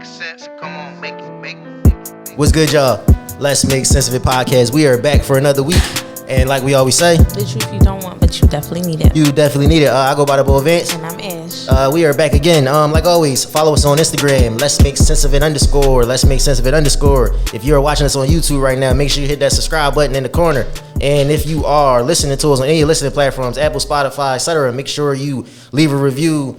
sense. Come on, make. What's good, y'all? Let's Make Sense of It podcast. We are back for another week. And like we always say, the truth you don't want, but you definitely need it. You definitely need it. I go by the Bo Vance. And I'm Ash. We are back again. Like always, follow us on Instagram. Let's Make Sense of It _ Let's Make Sense of It _ If you're watching us on YouTube right now, make sure you hit that subscribe button in the corner. And if you are listening to us on any listening platforms, Apple, Spotify, etc., make sure you leave a review.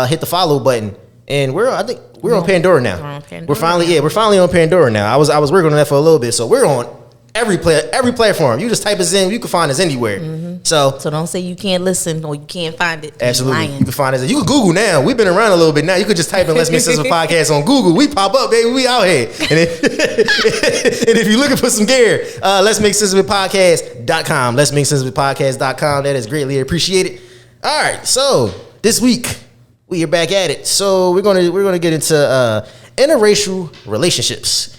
Hit the follow button. And we're on Pandora now. We're finally on Pandora now. I was working on that for a little bit, so we're on every platform. You just type us in, you can find us anywhere. Mm-hmm. So don't say you can't listen or you can't find it. Absolutely, you can find us. You can Google now. We've been around a little bit now. You could just type in "Let's Make Sense of It Podcast" on Google. We pop up, baby. We out here. And if you're looking for some gear, Let's Make Sense of It Podcast.com. Let's Make Sense of It Podcast.com. That is greatly appreciated. All right, so this week we are back at it. So we're gonna get into interracial relationships.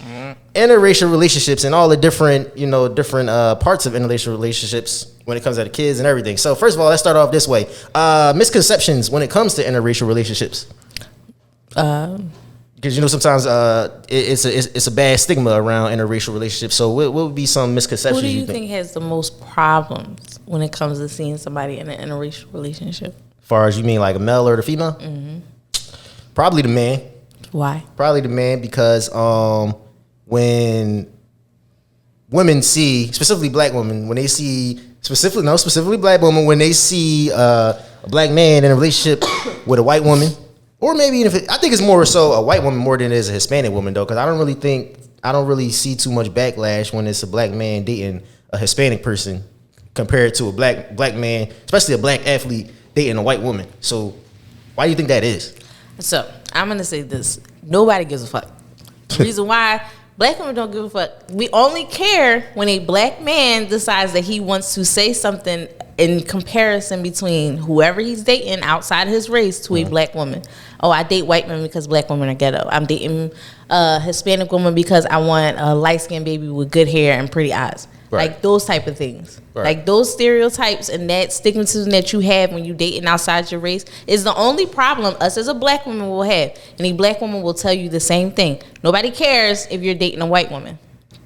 Interracial relationships and all the different parts of interracial relationships when it comes to the kids and everything. So first of all, let's start off this way. Misconceptions when it comes to interracial relationships. Because sometimes it's a bad stigma around interracial relationships. So what would be some misconceptions? Who do you think has the most problems when it comes to seeing somebody in an interracial relationship? As far as you mean like a male or the female? Mm-hmm. Probably the man. Why? Probably the man because when women see, specifically black women, when they see, specifically black women, when they see a black man in a relationship with a white woman, or maybe I think it's more so a white woman more than it is a Hispanic woman though, because I don't really see too much backlash when it's a black man dating a Hispanic person compared to a black man, especially a black athlete dating a white woman. So why do you think that is? So I'm gonna say this: nobody gives a fuck. The reason why black women don't give a fuck. We only care when a black man decides that he wants to say something in comparison between whoever he's dating outside his race to a black woman. Oh, I date white men because black women are ghetto. I'm dating a Hispanic woman because I want a light-skinned baby with good hair and pretty eyes. Right. Like those type of things. Right. Like those stereotypes and that stigmatism that you have when you dating outside your race is the only problem us as a black woman will have. And a black woman will tell you the same thing. Nobody cares if you're dating a white woman.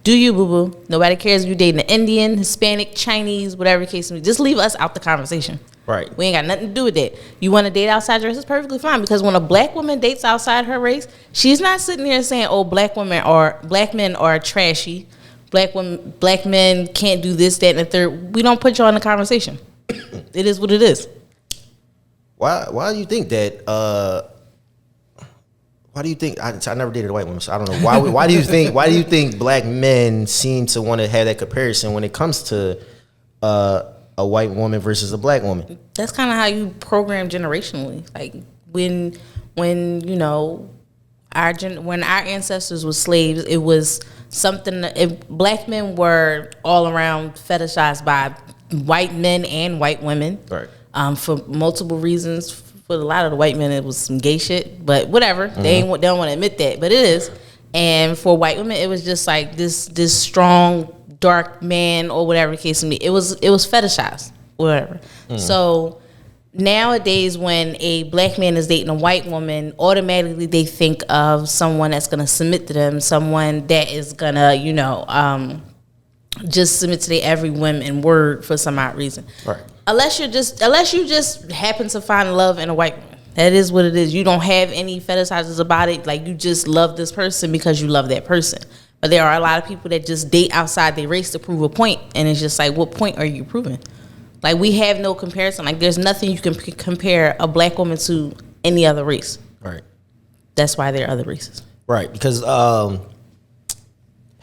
Do you, boo-boo? Nobody cares if you're dating an Indian, Hispanic, Chinese, whatever the case may be. Just leave us out the conversation. Right. We ain't got nothing to do with that. You want to date outside your race, it's perfectly fine. Because when a black woman dates outside her race, she's not sitting here saying, oh, black men are trashy. Black men can't do this, that, and the third. We don't put you on the conversation. It is what it is. Why do you think that? Why do you think I never dated a white woman, so I don't know why. Why do you think black men seem to want to have that comparison when it comes to a white woman versus a black woman? That's kind of how you program generationally. Like when our ancestors were slaves, it was something if black men were all around fetishized by white men and white women, right? For multiple reasons. For a lot of the white men, it was some gay shit, but whatever. Mm-hmm. They don't want to admit that, but it is. And for white women, it was just like this strong, dark man or whatever the case may be. It was fetishized, whatever. Mm. So nowadays, when a black man is dating a white woman, automatically they think of someone that's going to submit to them, someone that is going to, just submit to their every whim and word for some odd reason. Right. Unless you just happen to find love in a white woman. That is what it is. You don't have any fetishizes about it. Like, you just love this person because you love that person. But there are a lot of people that just date outside their race to prove a point. And it's just like, what point are you proving? Like, we have no comparison. Like, there's nothing you can compare a black woman to any other race. Right. That's why there are other races. Right. Because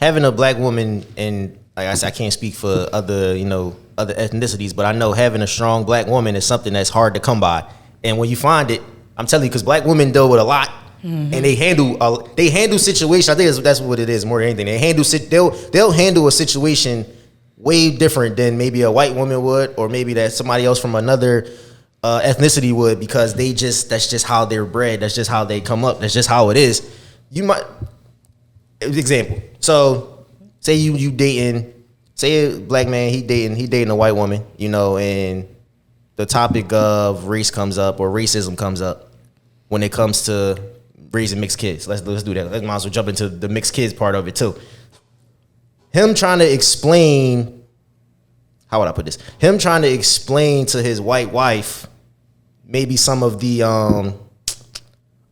having a black woman, and like I said, I can't speak for other ethnicities, but I know having a strong black woman is something that's hard to come by. And when you find it, I'm telling you, because black women deal with a lot, mm-hmm. and they handle situations. I think that's what it is more than anything. They'll handle a situation way different than maybe a white woman would, or maybe that somebody else from another ethnicity would, because that's just how they're bred. That's just how they come up. That's just how it is. Example. So say you dating, say a black man, he dating a white woman, and the topic of race comes up or racism comes up when it comes to raising mixed kids. Let's do that. Let's might as well jump into the mixed kids part of it too. Him trying to explain, how would I put this? Him trying to explain to his white wife maybe some of the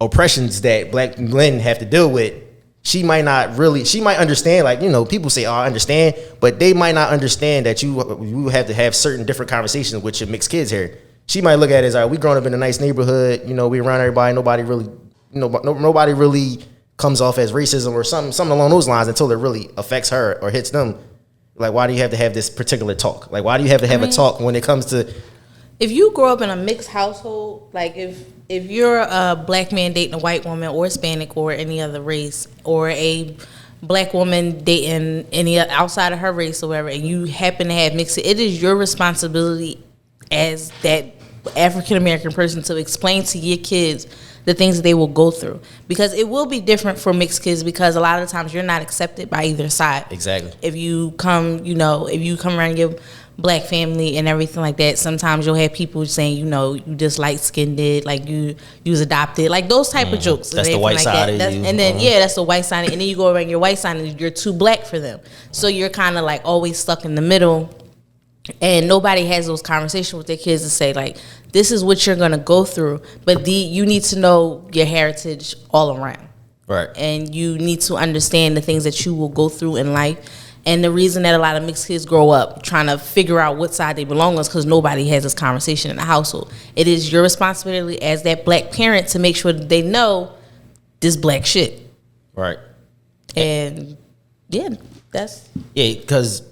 oppressions that black men have to deal with. She might understand, like, you know, people say, oh, I understand, but they might not understand that you have to have certain different conversations with your mixed kids here. She might look at it as, all right, we growing up in a nice neighborhood, you know, we around everybody, nobody really comes off as racism or something along those lines until it really affects her or hits them. Like, why do you have to have this particular talk? Like, why do you have to have a talk when it comes to... If you grow up in a mixed household, like if you're a black man dating a white woman or Hispanic or any other race, or a black woman dating any outside of her race or whatever, and you happen to have mixed, it is your responsibility as that African American person to explain to your kids the things that they will go through, because it will be different for mixed kids, because a lot of the times you're not accepted by either side. Exactly. If you come around your black family and everything like that, sometimes you'll have people saying, you know, you just light skinned, like you was adopted, like those type of jokes. That's the white side of you. And then that's the white side, and then you go around your white side and you're too black for them. So you're kind of like always stuck in the middle, and nobody has those conversations with their kids to say, like, this is what you're gonna go through, but you need to know your heritage all around. Right. And you need to understand the things that you will go through in life. And the reason that a lot of mixed kids grow up trying to figure out what side they belong on is because nobody has this conversation in the household. It is your responsibility as that black parent to make sure that they know this black shit. Right. And because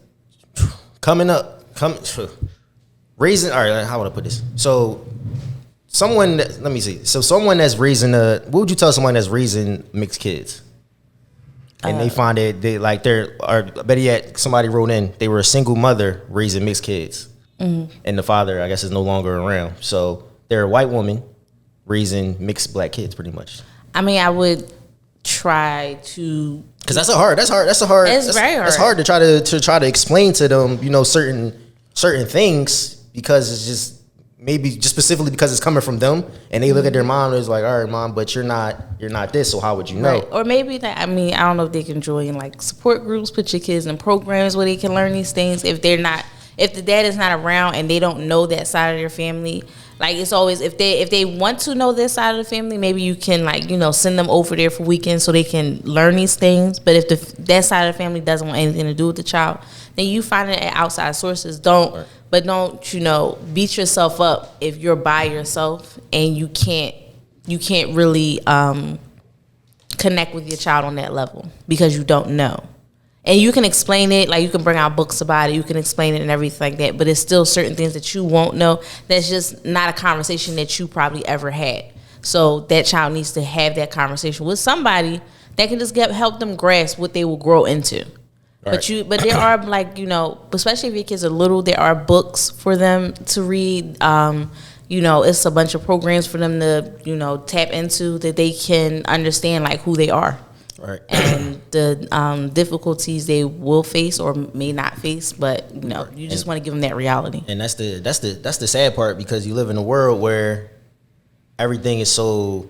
raising, all right, how would I put this? So someone that's raising what would you tell someone that's raising mixed kids? And they find it, better yet, somebody wrote in, they were a single mother raising mixed kids. Mm-hmm. And the father, I guess, is no longer around. So they're a white woman raising mixed black kids, pretty much. I mean, I would try to... Because that's hard. It's very hard. It's hard to try to explain to them, you know, certain things, because it's just... Maybe just specifically because it's coming from them, and they look at their mom and it's like, all right, mom, but you're not this, so how would you know? Right. Or maybe I don't know if they can join like support groups, put your kids in programs where they can learn these things. If the dad is not around and they don't know that side of their family, like, it's always, if they want to know this side of the family, maybe you can, like, you know, send them over there for weekends so they can learn these things. But if that side of the family doesn't want anything to do with the child, then you find it at outside sources. Don't, you know, beat yourself up if you're by yourself and you can't really connect with your child on that level because you don't know. And you can explain it, like, you can bring out books about it, you can explain it and everything like that, but it's still certain things that you won't know. That's just not a conversation that you probably ever had. So that child needs to have that conversation with somebody that can just help them grasp what they will grow into. Right. But there are, like, you know, especially if your kids are little, there are books for them to read. You know, it's a bunch of programs for them to, you know, tap into that they can understand, like, who they are. Right. And the difficulties they will face or may not face, but, you know, you just want to give them that reality. And that's the sad part, because you live in a world where everything is so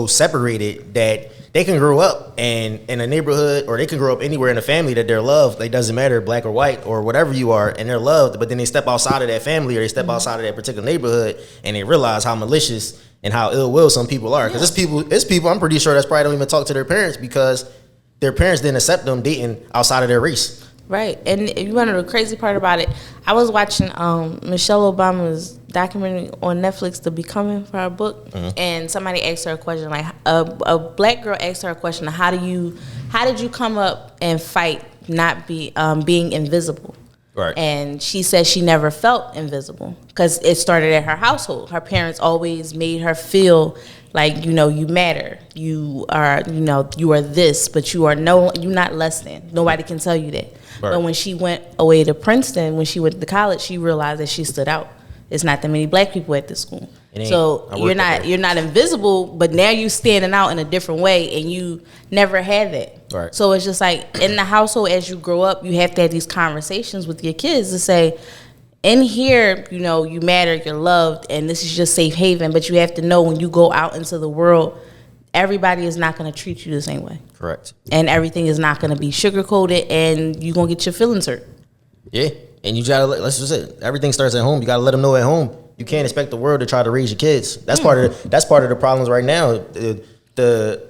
separated that they can grow up and in a neighborhood, or they can grow up anywhere in a family that they're loved. It doesn't matter, black or white or whatever you are, and they're loved. But then they step outside of that family, or they step outside of that particular neighborhood, and they realize how malicious and how ill will some people are. Because it's people I'm pretty sure that's probably don't even talk to their parents because their parents didn't accept them dating outside of their race. Right. And you want to know the crazy part about it? I was watching Michelle Obama's documentary on Netflix, The Becoming, for her book, and somebody asked her a question, like, a black girl asked her a question, how did you come up and fight not being invisible? Right. And she said she never felt invisible because it started at her household. Her parents always made her feel like, you know, you matter. You are, you know, you are this, but you're not less than. Nobody can tell you that. Right. But when she went away to Princeton, when she went to college, she realized that she stood out. It's not that many black people at this school. So you're not invisible, but now you standing out in a different way, and you never had that. Right. So it's just like, in the household, as you grow up, you have to have these conversations with your kids to say, in here, you know, you matter, you're loved, and this is your safe haven. But you have to know when you go out into the world, everybody is not going to treat you the same way. Correct. And everything is not going to be sugar-coated, and you're going to get your feelings hurt. Yeah, and you gotta let's just say everything starts at home. You gotta let them know at home. You can't expect the world to try to raise your kids. That's part of the problems right now. The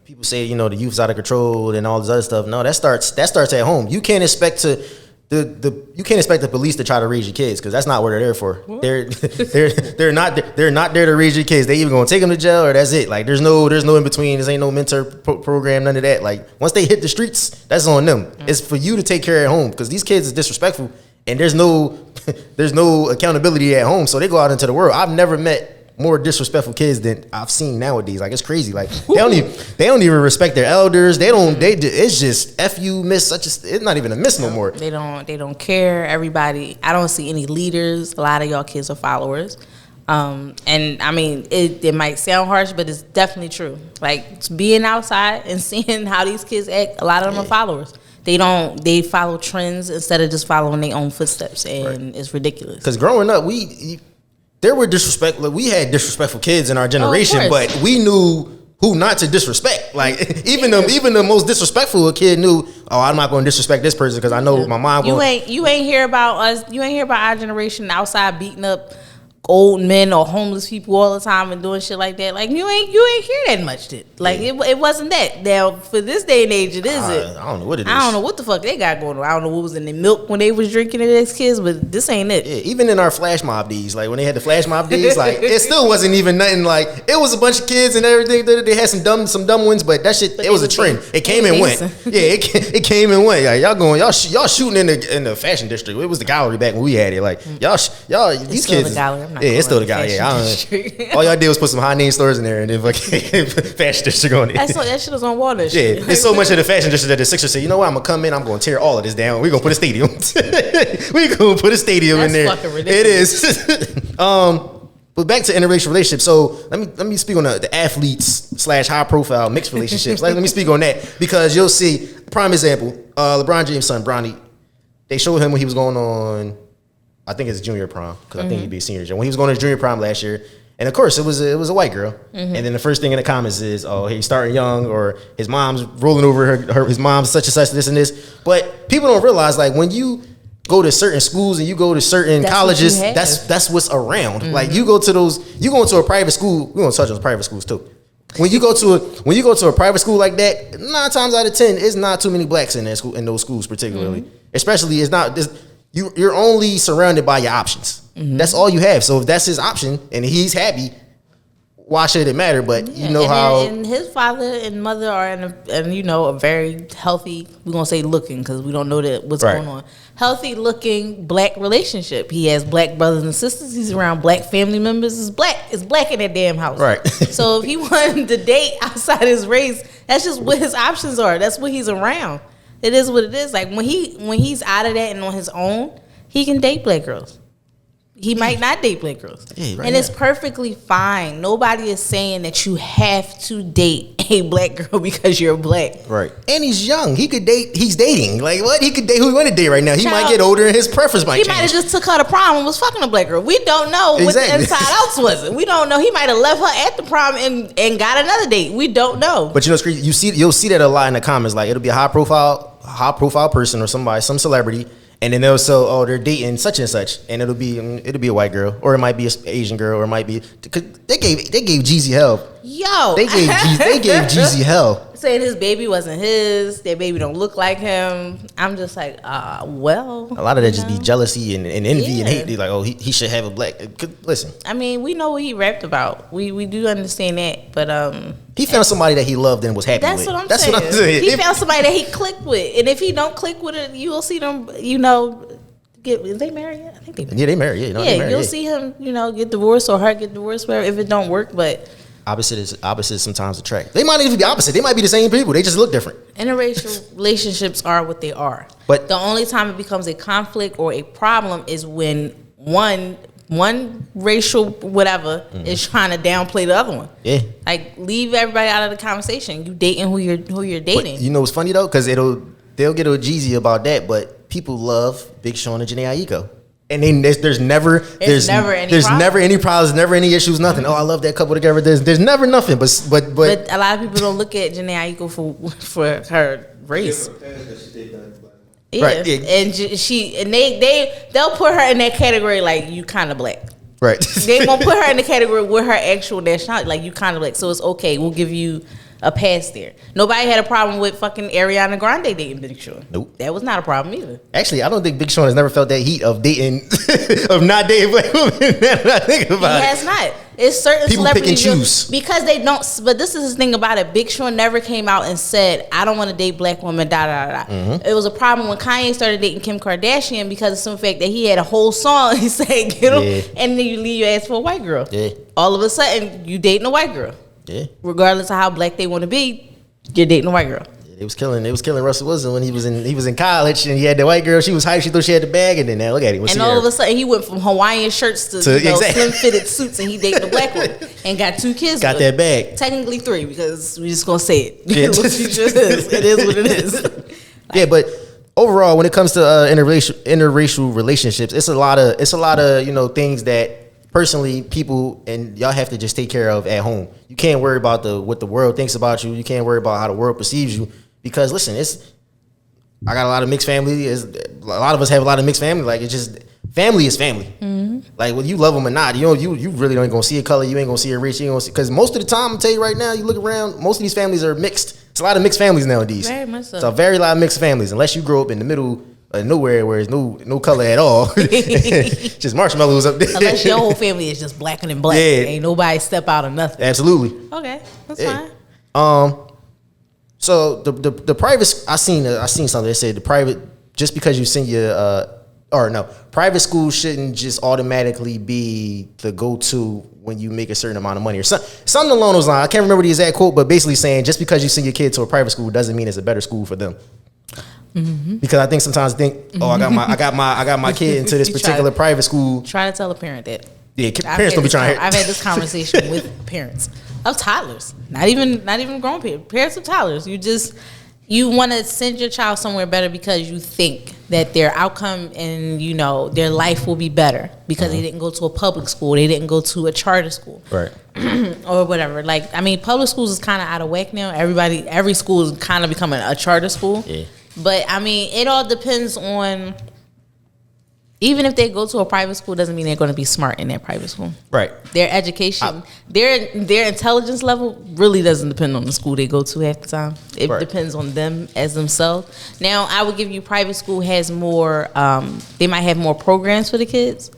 people say, you know, the youth's out of control and all this other stuff. No, that starts at home. You can't expect the police to try to raise your kids, because that's not what they're there for. What? They're not there to raise your kids. They either gonna take them to jail or that's it. Like there's no in between. There ain't no mentor program, none of that. Like once they hit the streets, that's on them. It's for you to take care at home, because these kids is disrespectful and there's no accountability at home. So they go out into the world. I've never met more disrespectful kids than I've seen nowadays. Like it's crazy. Like they don't even respect their elders. It's just F you, miss such a. It's not even a miss no more. They don't care. Everybody. I don't see any leaders. A lot of y'all kids are followers. And I mean, it might sound harsh, but it's definitely true. Like being outside and seeing how these kids act, a lot of them are followers. They follow trends instead of just following their own footsteps, and it's ridiculous. Because growing up, there were we had disrespectful kids in our generation, but we knew who not to disrespect. Like even the most disrespectful kid knew, I'm not going to disrespect this person because I know my mom. You ain't hear about us. You ain't hear about our generation outside beating up old men or homeless people all the time and doing shit like that. Like you ain't hear that much shit. Like it wasn't that. Now for this day and age, it is it. I don't know what it is. I don't know what the fuck they got going on. I don't know what was in the milk when they was drinking it as kids, but this ain't it. Yeah, even in our flash mob days, like when they had the flash mob days, like it still wasn't even nothing. Like it was a bunch of kids and everything. They had some dumb ones, but that shit, it was a trend. It came and went. Yeah, it came and went. Like, y'all shooting in the fashion district. It was the gallery back when we had it. Like y'all these kids. It's still the gallery. Yeah, all y'all did was put some high name stores in there and then fucking fashion district on it. That shit was on water. Yeah, it's so much of the fashion district that the Sixers said, you know what, I'm gonna come in, I'm gonna tear all of this down. We're gonna put a stadium. We're gonna put a stadium in there. Fucking ridiculous. It is. But back to interracial relationships. So let me speak on the athletes / high profile mixed relationships. Let me speak on that, because you'll see prime example. LeBron James' son Bronny. They showed him when he was going on, I think it's junior prom, because I think he'd be a senior. When he was going to junior prom last year, and of course it was a white girl, and then the first thing in the comments is, he's starting young, or his mom's rolling over his mom's such and such, this and this. But people don't realize, like, when you go to certain schools and you go to certain colleges, that's what's around. Like you go into a private school. We're gonna touch on private schools too. When you go to a private school like that, 9 times out of 10, it's not too many blacks in those schools particularly. Especially, it's not. You're only surrounded by your options. That's all you have. So if that's his option and he's happy, why should it matter? But and his father and mother are in a very healthy, we're gonna say looking, because we don't know what's going on, healthy looking black relationship. He has black brothers and sisters. He's around black family members. It's black in that damn house. Right. So if he wanted to date outside his race, that's just what his options are. That's what he's around. It is what it is. Like when he's out of that and on his own, he can date black girls. He might not date black girls. Yeah, and it's perfectly fine. Nobody is saying that you have to date a black girl because you're black. Right. And he's young. He could date. He's dating. Like what? He could date who he want to date right now. He might get older and his preference might change. He might have just took her to prom and was fucking a black girl. We don't know what the inside outs was. We don't know. He might have left her at the prom and got another date. We don't know. But you'll see that a lot in the comments. Like it'll be a high profile person or some celebrity. And then they'll say, they're dating such and such, and it'll be a white girl, or it might be an Asian girl, or it might be, cause they gave Jeezy hell. They gave Jeezy hell. Saying his baby wasn't his, their baby don't look like him. I'm just like, well. A lot of that just be jealousy and envy and hate. They're like, he should have a black. Listen. I mean, we know what he rapped about. We do understand that, but he found somebody that he loved and was happy with. That's what I'm saying. He found somebody that he clicked with, and if he don't click with it, you will see them. Is they married yet? I think they married. Yeah, they married. Yeah, you'll see him. Get divorced or her get divorced, whatever. If it don't work, but. Opposite sometimes attract. They might even be opposite. They might be the same people. They just look different. Interracial relationships are what they are. But the only time it becomes a conflict or a problem is when one racial whatever is trying to downplay the other one. Yeah. Like leave everybody out of the conversation. You dating who you're dating. But you know what's funny though? Because they'll get a Jeezy about that, but people love Big Sean and Jhené Aiko. And then there's never any problems, never any issues, nothing. Oh, I love that couple together. There's never nothing. But a lot of people don't look at Janae Aiko for her race. Yeah. Right. Yeah. And they'll put her in that category like you kind of black. Right. They won't put her in the category with her actual nationality like you kind of black. So it's okay. We'll give you a pass there. Nobody had a problem with fucking Ariana Grande dating Big Sean. Nope. That was not a problem either. Actually, I don't think Big Sean has never felt that heat of dating, of not dating black women. Now I think about it. He has not. It's certain people celebrities pick and choose. Because they don't. But this is the thing about it. Big Sean never came out and said, "I don't want to date black women." It was a problem when Kanye started dating Kim Kardashian because of some fact that he had a whole song. He said, "Get him," and then you leave your ass for a white girl. Yeah. All of a sudden, you dating a white girl. Yeah. Regardless of how black they want to be, you're dating a white girl. They was killing Russell Wilson when he was in college and he had the white girl. She was hyped. She thought she had the bag, and then now look at him. And all of a sudden he went from Hawaiian shirts to slim fitted suits, and he dated a black woman and got 2 kids. Got that bag. Technically 3 because we just gonna say it. Yeah. It is what it is. Yeah, but overall, when it comes to interracial relationships, it's a lot of things that personally people and y'all have to just take care of at home. You can't worry about what the world thinks about you. You can't worry about how the world perceives you. Because listen, I got a lot of mixed family. A lot of us have a lot of mixed family. Like, it's just, family is family. Mm-hmm. Like, whether you love them or not, you really ain't gonna see a color. You ain't gonna see a race. You ain't gonna see, because most of the time, I'm tell you right now, you look around, most of these families are mixed. It's a lot of mixed families nowadays. Very much so. It's a very lot of mixed families. Unless you grow up in the middle of nowhere where there's no color at all, just marshmallows up there. Unless your whole family is just blacker than black. Yeah. Ain't nobody step out of nothing. Absolutely. Okay, that's fine. So the private, I seen something that said the private, just because you send your private school shouldn't just automatically be the go-to when you make a certain amount of money or something along those lines. I can't remember the exact quote, but basically saying just because you send your kid to a private school doesn't mean it's a better school for them. Mm-hmm. Because I think sometimes I got my kid into this particular private school. Try to tell a parent that. Yeah, parents don't be trying. I've had this conversation with parents of toddlers, not even grown parents of toddlers. You want to send your child somewhere better because you think that their outcome and their life will be better because they didn't go to a public school, they didn't go to a charter school, right, or whatever. Like, I mean, public schools is kind of out of whack now. Every school is kind of becoming a charter school. Yeah. But I mean, it all depends on. Even if they go to a private school, doesn't mean they're going to be smart in that private school. Right. Their education, their intelligence level really doesn't depend on the school they go to half the time. It depends on them as themselves. Now, I would give you private school has more. They might have more programs for the kids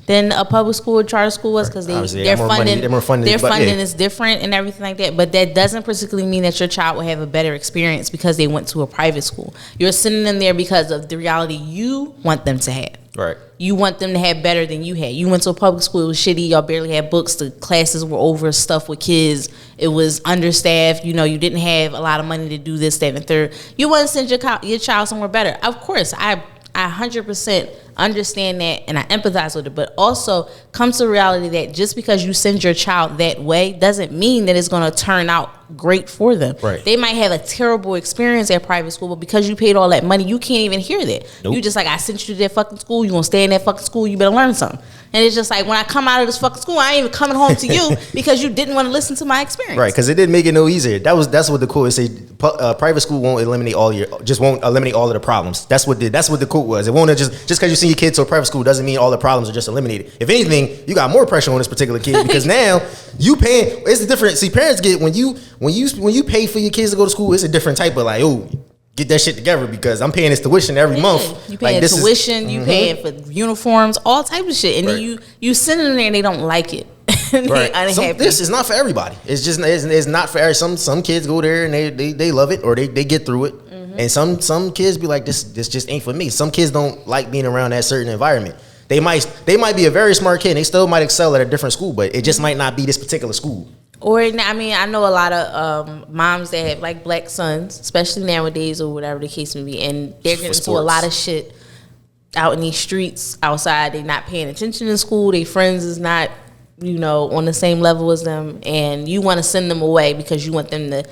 than a public school or charter school was because their funding is different and everything like that. But that doesn't particularly mean that your child will have a better experience because they went to a private school. You're sending them there because of the reality you want them to have. Right. You want them to have better than you had. You went to a public school, it was shitty, y'all barely had books, the classes were overstuffed with kids, it was understaffed, you didn't have a lot of money to do this, that, and third. You want to send your child somewhere better. Of course, I 100% understand that and I empathize with it, but also come to the reality that just because you send your child that way doesn't mean that it's going to turn out great for them. Right. They might have a terrible experience at private school, but because you paid all that money, you can't even hear that. Nope. You just like, I sent you to that fucking school, you gonna stay in that fucking school, you better learn something. And it's just like, when I come out of this fucking school, I ain't even coming home to you because you didn't want to listen to my experience. Right, because it didn't make it no easier. That's what the quote is. Say private school won't eliminate all of the problems. That's what the quote was. It won't just because you send your kid to a private school doesn't mean all the problems are just eliminated. If anything, you got more pressure on this particular kid because now you paying. It's the different. See, parents get when you pay for your kids to go to school, it's a different type of like, oh, get that shit together because I'm paying this tuition every month. You paying tuition, you paying for uniforms, all types of shit, and then you send them there and they don't like it. Right. This is not for everybody. It's not for some kids go there and they love it or they get through it, and some kids be like this just ain't for me. Some kids don't like being around that certain environment. They might be a very smart kid and they still might excel at a different school, but it just might not be this particular school. Or, I mean, I know a lot of moms that have, like, black sons, especially nowadays or whatever the case may be, and they're getting into a lot of shit out in these streets, outside. They're not paying attention in school. Their friends is not, on the same level as them, and you want to send them away because you want them to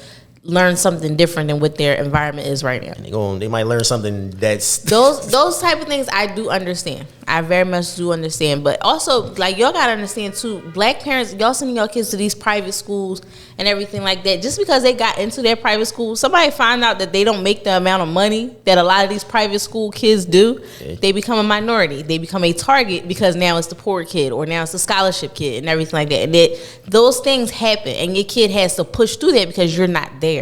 learn something different than what their environment is right now. And they might learn something that's those type of things I do understand. I very much do understand. But also, like, y'all gotta understand too, black parents, y'all sending your kids to these private schools and everything like that. Just because they got into their private school, somebody find out that they don't make the amount of money that a lot of these private school kids do, they become a minority. They become a target because now it's the poor kid or now it's the scholarship kid and everything like that. And those things happen, and your kid has to push through that because you're not there.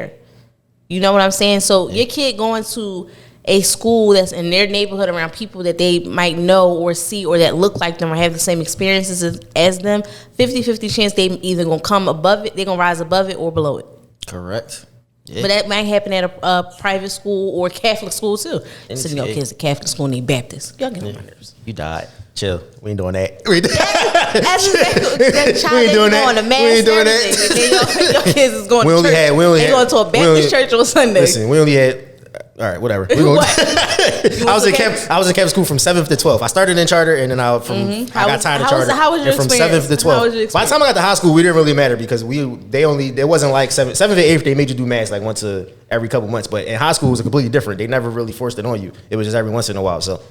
You know what I'm saying? So your kid going to a school that's in their neighborhood around people that they might know or see or that look like them or have the same experiences as them, 50-50 chance they either gonna come above it, they're gonna rise above it or below it. Correct. Yeah. But that might happen at a private school or Catholic school too. So you know, kids at Catholic school and they Baptist. Y'all get on my nerves. You died. Chill. We ain't doing that. We ain't doing that. We ain't doing that. Your kids is going to church. They going to a Baptist church on Sunday. Listen, we only had. All right, whatever. I was in Catholic school from 7th to 12th. I started in charter, and then I got tired of charter. How was your from experience? 7th to 12th. By the time I got to high school, we didn't really matter because it wasn't like 7th to 8th. They made you do mass like once every couple months. But in high school, it was completely different. They never really forced it on you. It was just every once in a while. So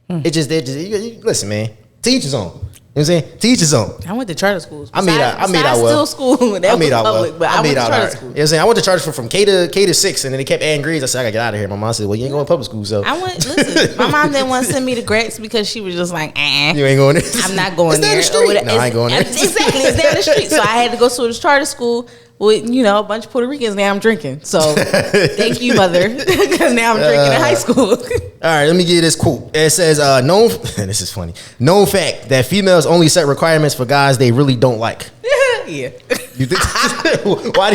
it just listen, man. Teach his own. You know what I'm saying? Teach his own. I went to charter schools. I made out well. Still school. That was public, but I went to charter school. You know what I'm saying? I went to charter school from K to 6, and then they kept adding grades. I said, I gotta get out of here. My mom said, well, you ain't going to public school. So listen, my mom didn't want to send me to Gretz because she was just like, you ain't going there. I'm not going there. It's down the street. No, I ain't going there. Exactly. It's down the street. So I had to go to this charter school with, a bunch of Puerto Ricans. Now I'm drinking. So thank you, mother, because now I'm drinking in high school. All right, let me give you this quote. It says, this is funny. Known fact that females only set requirements for guys they really don't like. Yeah. You think? Why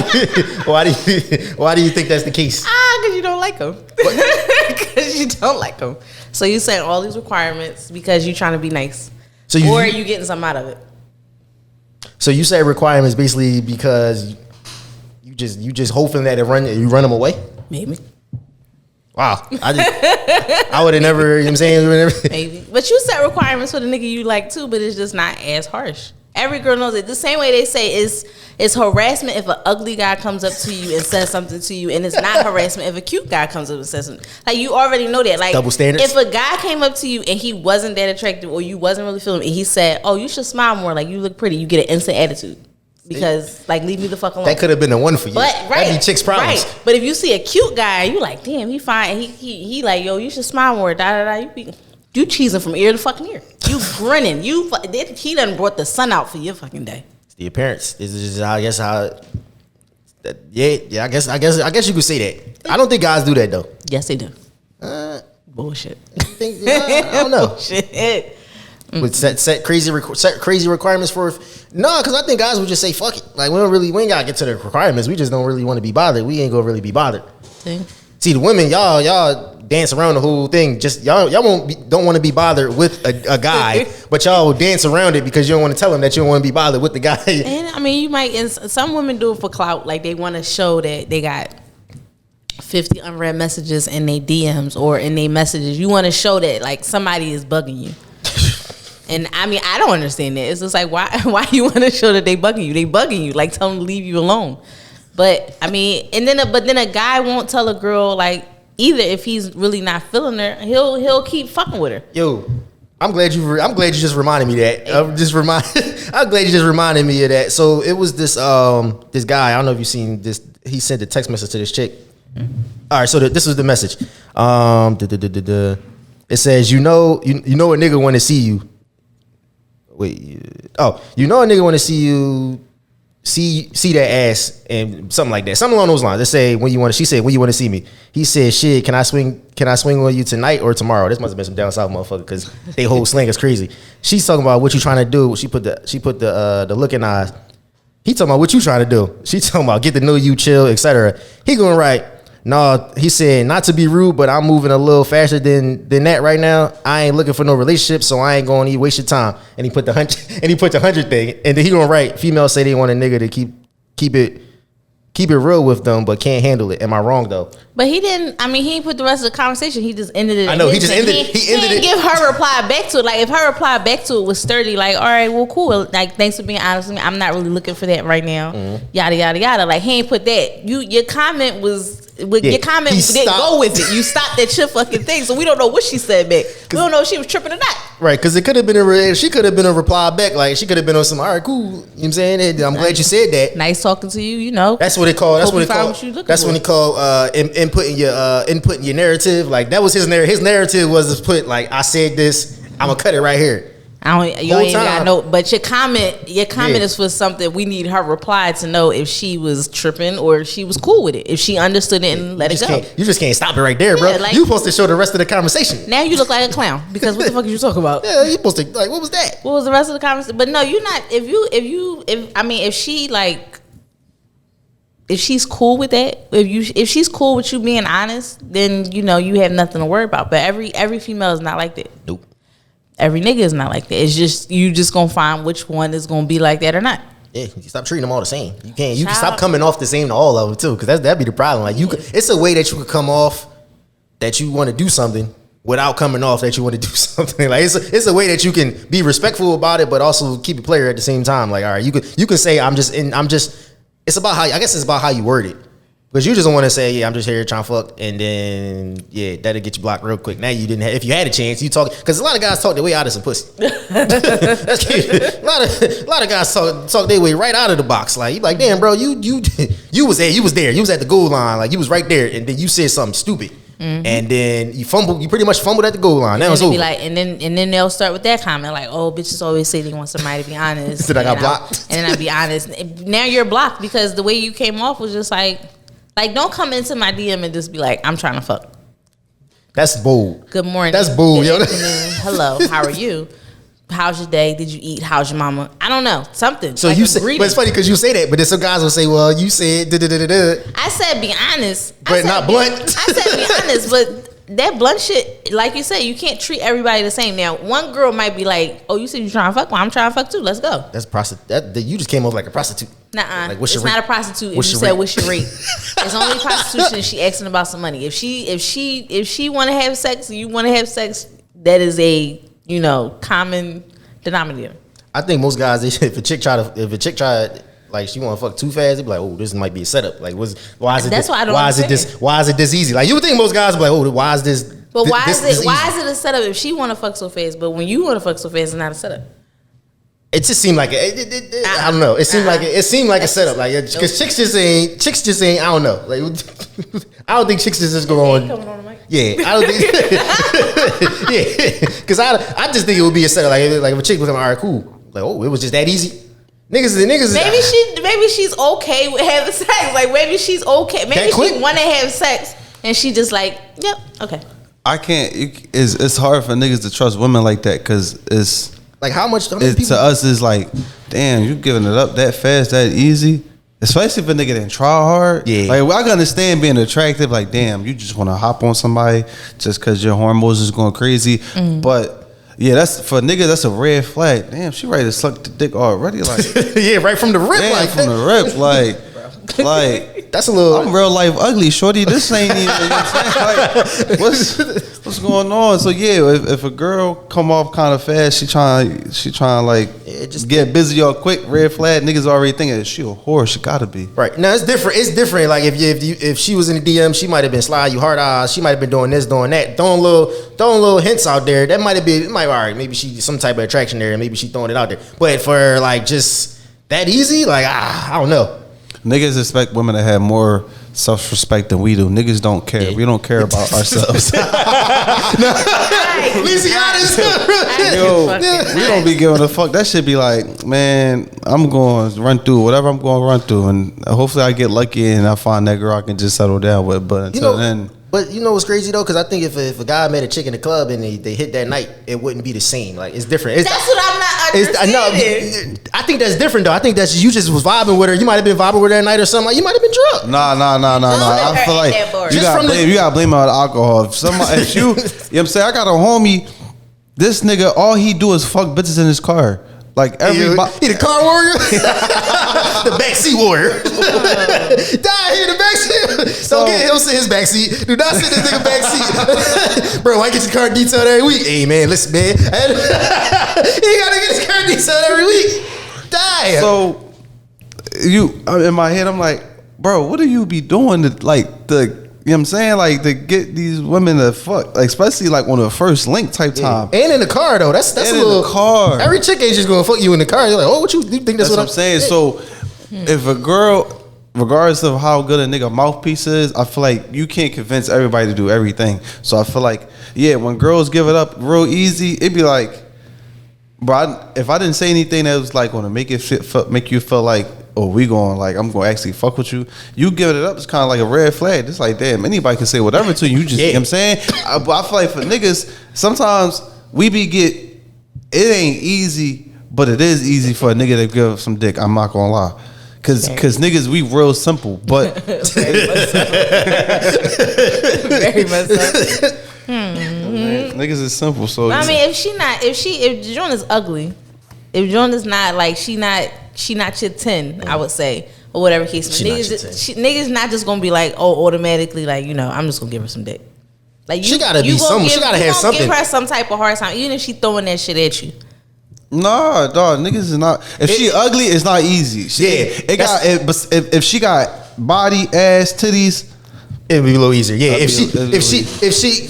do you think that's the case? Because you don't like them. Because you don't like them. So you set all these requirements because you're trying to be nice. Or you getting something out of it. So you say requirements basically because you just hoping that you run them away? Maybe. Wow. I would have never, you know what I'm saying? Maybe. But you set requirements for the nigga you like too, but it's just not as harsh. Every girl knows it. The same way they say it's harassment if an ugly guy comes up to you and says something to you, and it's not harassment if a cute guy comes up and says something. Like, you already know that. Like, double standards. If a guy came up to you and he wasn't that attractive or you wasn't really feeling it, and he said, oh, you should smile more, like, you look pretty, you get an instant attitude. Because, like, leave me the fuck alone. That could have been the one for you. But, right. That'd be chicks' problems. Right. But if you see a cute guy, you like, damn, he fine. He like, yo, you should smile more, You cheesing from ear to fucking ear. You grinning. He done brought the sun out for your fucking day. It's the appearance. This is just, I guess I guess you could say that. I don't think guys do that though. Yes, they do. Bullshit. I don't know. Bullshit. With set crazy requirements for because I think guys would just say fuck it. Like, we ain't gotta get to the requirements. We just don't really want to be bothered. We ain't gonna really be bothered. See, the women, y'all dance around the whole thing. Just y'all don't want to be bothered with a guy, but y'all will dance around it because you don't want to tell him that you don't want to be bothered with the guy. And I mean, you might. And some women do it for clout. Like, they want to show that they got 50 unread messages in their DMs or in their messages. You want to show that like somebody is bugging you. And I mean, I don't understand that. It's just like, why you want to show that they bugging you? They bugging you. Like, tell them to leave you alone. But I mean, but then a guy won't tell a girl, like, either if he's really not feeling her, he'll keep fucking with her. Yo, I'm glad you just reminded me that. I'm glad you just reminded me of that. So it was this guy. I don't know if you've seen this. He sent a text message to this chick. Mm-hmm. All right, so this was the message. It says, you know a nigga want to see you. You know a nigga want to see you. See that ass and something like that, something along those lines. She said, when you want to see me? He said, shit, can I swing on you tonight or tomorrow? This must have been some down south motherfucker because they whole slang is crazy. She's talking about what you trying to do. She put the looking eyes. He talking about what you trying to do. She talking about get to know you, chill, etc. He going right. No, he said, not to be rude, but I'm moving a little faster than that right now. I ain't looking for no relationship, so I ain't going to waste your time. And he put the 100 thing, and then he going right. Females say they want a nigga to keep keep it real with them, but can't handle it. Am I wrong though? But he didn't. I mean, he didn't put the rest of the conversation. He just ended it. I know. He just ended. He ended it. Give her reply back to it. Like if her reply back to it was sturdy, like, all right, well, cool. Like, thanks for being honest with me. I'm not really looking for that right now. Yada yada yada. Like he ain't put that. Your comment was. Your comment didn't go with it. You stopped at your fucking thing, so we don't know what she said back. We don't know if she was tripping or not. Right, because it could have been she could have been a reply back. Like she could have been on some. All right, cool. You know what I'm saying? I'm glad you said that. Nice talking to you. You know. That's what it called. That's what it called. That's when it called inputting your narrative. Like that was his narrative. His narrative was to put like, I said this. I'm gonna cut it right here. You ain't got no, but your comment is for something. We need her reply to know if she was tripping or if she was cool with it. If she understood it and let it go. You just can't stop it right there, bro. Like, you supposed to show the rest of the conversation. Now you look like a clown because what the fuck are you talking about? Yeah, you supposed to like, what was that? What was the rest of the conversation? But no, you're not. If she's cool with that, if she's cool with you being honest, then you have nothing to worry about. But every female is not like that. Nope. Every nigga is not like that. It's just you just gonna find which one is gonna be like that or not. Yeah, you stop treating them all the same. You can stop coming off the same to all of them too, because that'd be the problem. Like it's a way that you could come off that you want to do something without coming off that you want to do something. Like it's a way that you can be respectful about it, but also keep it player at the same time. Like all right, you can say it's about how it's about how you word it. Because you just don't want to say, yeah, I'm just here trying to fuck, and then, yeah, that'll get you blocked real quick. Now you didn't have, if you had a chance, you talk, because a lot of guys talk their way out of some pussy. That's a lot of guys talk their way right out of the box. Like, you like, damn, bro, you was there, you was at the goal line, like, you was right there, and then you said something stupid. Mm-hmm. And then you pretty much fumbled at the goal line. Now it's over. Like, and then they'll start with that comment, like, oh, bitches always say they want somebody to be honest. So I got blocked. And then I be honest. Now you're blocked because the way you came off was just like, don't come into my DM and just be like, I'm trying to fuck. That's bold. Good morning. That's bold, yo. Hello. How are you? How's your day? Did you eat? How's your mama? I don't know. Something. So like you said, but it's funny because you say that, but then some guys will say, well, you said da-da-da-da-da. I said be honest. But not blunt. I said be honest, but that blunt shit, like you said, you can't treat everybody the same. Now, one girl might be like, oh, you said you trying to fuck? Well, I'm trying to fuck too. Let's go. That's prostitute. You just came off like a prostitute. Nuh-uh. Like, it's not a prostitute if you said what's your rate. It's only prostitution if she asking about some money. If she want to have sex and you want to have sex, that is a common denominator. I think most guys, if a chick try like she want to fuck too fast, they be like, oh, this might be a setup. Like, why is it this easy? Like, you would think most guys be like, oh, why is this? But why is it a setup if she want to fuck so fast, but when you want to fuck so fast, it's not a setup? It just seemed like I don't know. It seemed like a setup. Like, because chicks just ain't. I don't know. Like, I don't think chicks just go on. Coming on the mic? Yeah, I don't think. Yeah, because I just think it would be a setup. Like if a chick was like, all right, cool. Like, oh, it was just that easy. Niggas. Maybe she's okay with having sex. Like maybe she's okay. Maybe she want to have sex and she just like, yep, okay. I can't. It's hard for niggas to trust women like that because it's like how much people to us is like, damn, you giving it up that fast, that easy. Especially if a nigga didn't try hard. Yeah. Like, I can understand being attractive. Like, damn, you just want to hop on somebody just because your hormones is going crazy. Mm-hmm. But yeah, that's for a nigga. That's a red flag. Damn, she ready to suck the dick already. Like, yeah, right from the rip. Damn, like from the rip. Like that's a little. I'm real life ugly, shorty. This ain't even. Like, what's going on? So yeah, if a girl come off kind of fast, she trying like just get busy all quick. Red flag. Niggas already thinking she a whore. She gotta be right. Now it's different. It's different. Like if she was in the DM, she might have been sliding you hard eyes. She might have been doing this, doing that, throwing little hints out there. That might have been. It might all right. Maybe she some type of attraction there, and maybe she throwing it out there. But for like just that easy, like I don't know. Niggas expect women to have more self-respect than we do. Niggas don't care. Yeah. We don't care about ourselves. Let's be honest. We don't be giving a fuck. That should be like, man, I'm going to run through whatever I'm going to run through, and hopefully I get lucky and I find that girl I can just settle down with. But until then. But you know what's crazy though? Because I think if a guy met a chick in the club and they hit that night, it wouldn't be the same. Like it's different. That's what I'm not understanding. I think that's different though. I think that's you just was vibing with her. You might have been vibing with her that night or something. Like you might have been drunk. Nah. I feel like you gotta blame her on alcohol. If you know what I'm saying, I got a homie. This nigga, all he do is fuck bitches in his car. Like everybody, he the car warrior, the backseat warrior. Die here, the backseat. Don't get him sit his backseat. Do not sit this nigga backseat, bro. Why get your car detailed every week? Hey man, listen, man. You gotta get his car detailed every week. Die. So in my head, I'm like, bro, what do you be doing to like the? You know what I'm saying? Like to get these women to fuck, like especially like on the first link type time. And in the car though. That's and a little car. Every chick ain't just gonna fuck you in the car. You're like, oh, what you think that's what I'm saying? So if a girl, regardless of how good a nigga mouthpiece is, I feel like you can't convince everybody to do everything. So I feel like, yeah, when girls give it up real easy, it'd be like, bro, if I didn't say anything that was like gonna make you feel like, oh, we going, like, I'm gonna actually fuck with you. You giving it up is kind of like a red flag. It's like, damn, anybody can say whatever to you. You just, you know what I'm saying? But I feel like for niggas, sometimes it ain't easy, but it is easy for a nigga to give some dick. I'm not gonna lie. Cause niggas, we real simple, but very much so. Very much so. Niggas is simple. So I mean, if Joan is ugly, if Joan is not like she not your 10, I would say, or whatever case. Niggas not just gonna be like, oh, automatically, like, you know, I'm just gonna give her some dick. Like she gotta be something. She gotta have something. Give her some type of hard time, even if she throwing that shit at you. Nah, dog, niggas is not. If she ugly, it's not easy. If she got body, ass, titties, it'd be a little easier. Yeah, if she.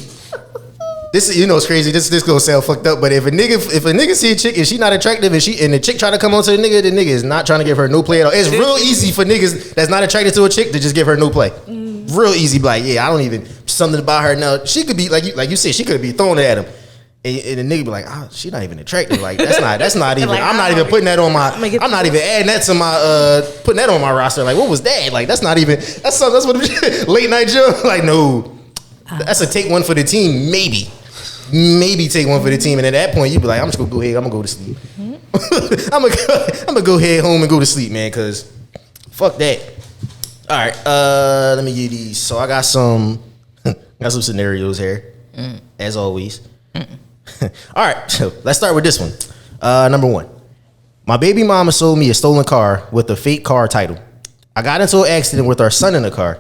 This, you know, it's crazy. This gonna sound fucked up, but if a nigga see a chick and she not attractive and the chick try to come on to the nigga is not trying to give her no play at all. It's real easy for niggas that's not attracted to a chick to just give her no play. Real easy, be like, yeah, I don't even something about her now. She could be like you said, she could be throwing it at him, and the nigga be like, oh, she not even attractive. Like that's not even. Like, I'm not even putting that on my. I'm not even adding that to my putting that on my roster. Like, what was that? Like, that's not even. That's what late night joke. Like, no, that's a take one for the team, maybe. Maybe take one for the team, and at that point you be like, I'm just gonna go ahead, I'm gonna go to sleep. I'm gonna go head home and go to sleep, man, cause fuck that. All right, let me give these. So I got some scenarios here, as always. All right, so let's start with this one. Number one, my baby mama sold me a stolen car with a fake car title. I got into an accident with our son in the car.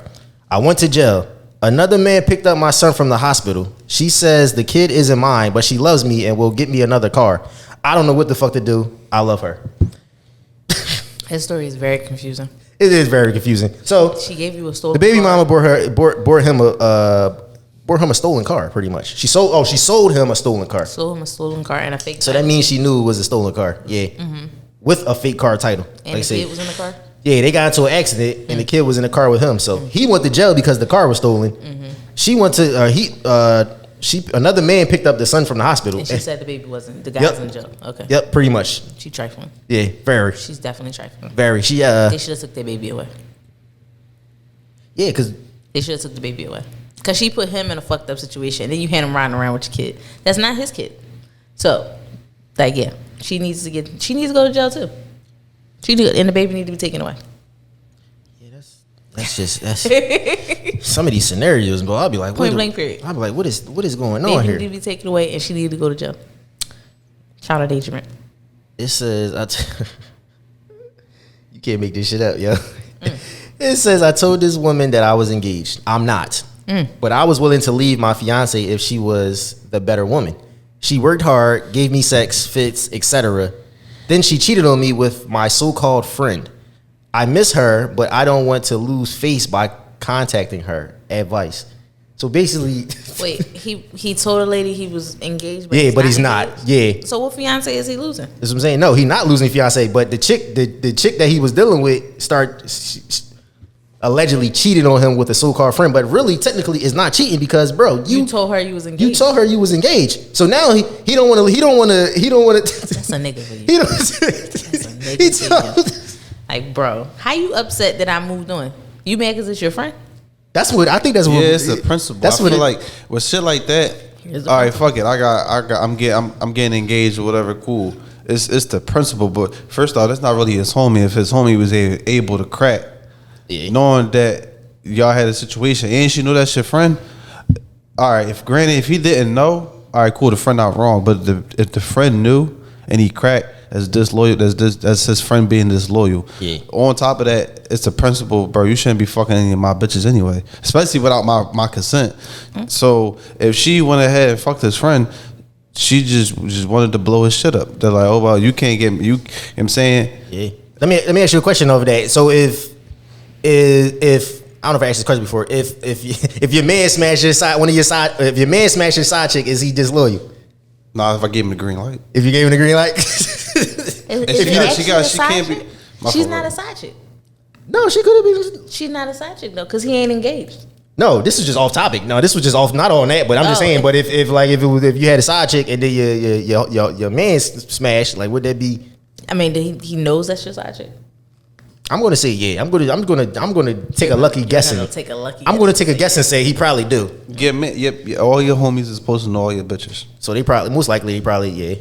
I went to jail. Another man picked up my son from the hospital. She says the kid isn't mine, but she loves me and will get me another car. I don't know what the fuck to do. I love her. His story is very confusing. It is very confusing. So she gave you a stolen. The baby car. mama bought him a stolen car, pretty much. She sold him a stolen car. Sold him a stolen car and a fake. So that means she knew it was a stolen car. Yeah, with a fake car title. And the kid was in the car. Yeah, they got into an accident and the kid was in the car with him. So he went to jail because the car was stolen. She went to another man picked up the son from the hospital. And she said the baby wasn't. The guy was in jail. Okay. Yep, pretty much. She trifling. Yeah, very. She's definitely trifling. Very. They should have took their baby away. Yeah, because they should have took the baby away. Because she put him in a fucked up situation. And then you had him riding around with your kid. That's not his kid. So, like, yeah, she needs to go to jail too. And the baby need to be taken away. Yeah, that's some of these scenarios, bro. I'll be like, point blank period. I'll be like, what is going baby on here? Baby need to be taken away, and she need to go to jail. Child endangerment. It says, you can't make this shit up, yo. It says, I told this woman that I was engaged. I'm not, but I was willing to leave my fiance if she was the better woman. She worked hard, gave me sex, fits, etc. Then she cheated on me with my so-called friend. I miss her, but I don't want to lose face by contacting her. Advice. So basically, wait, he told a lady he was engaged, but he's not. Yeah. So what fiance is he losing? That's what I'm saying. No, he's not losing fiance, but the chick that he was dealing with allegedly cheated on him with a so-called friend, but really technically it's not cheating because, bro, you told her you was engaged. You told her you was engaged. So now he don't want to. That's a nigga for you. That's a nigga for you. Like, bro, how you upset that I moved on? You mad because it's your friend? That's what I think. That's what. Yeah, it's the principle. That's I feel like with shit like that. All right, fuck it. I'm getting engaged or whatever. Cool. It's the principle. But first off, that's not really his homie. If his homie was able to crack, knowing that y'all had a situation and she knew that's your friend. All right. If he didn't know, all right, cool. The friend not wrong. But if the friend knew and he cracked, as disloyal. That's his friend being disloyal. Yeah. On top of that, it's the principle, bro. You shouldn't be fucking any of my bitches anyway, especially without my consent. So if she went ahead and fucked his friend, she just wanted to blow his shit up. They're like, oh well, you can't get me. You know what I'm saying? Yeah. Let me ask you a question over that. So if I don't know if I asked this question before. If your man smashed your side, if your man smashed your side chick, is he disloyal? Nah, if I gave him the green light. If you gave him the green light, she can't be. She's not a side chick. No, she could have been. She's not a side chick though, because he ain't engaged. No, this is just off topic. No, this was just off. Not on that, but I'm just saying. But if you had a side chick and then your man smashed, like, would that be? I mean, he knows that's your side chick. I'm gonna say yeah. I'm gonna take a lucky guess. I'm gonna take a guess and say he probably do. Yeah, all your homies is supposed to know all your bitches. So they probably, most likely, yeah.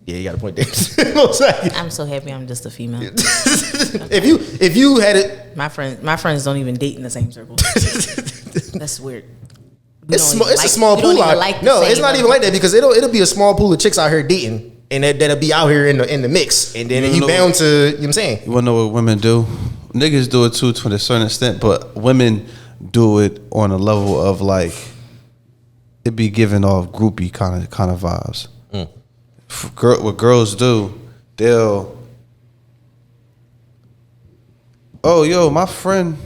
You got a point there. Most likely. I'm so happy I'm just a female. If you had it, my friends don't even date in the same circle. That's weird. It's a small pool out. No, it's not even like that because it'll be a small pool of chicks out here dating. And that'll be out here in the mix, and then you bound to, you know what I'm saying? You wanna know what women do? Niggas do it too to a certain extent, but women do it on a level of like it be giving off groupie kind of vibes. What girls do, they'll, oh yo, my friend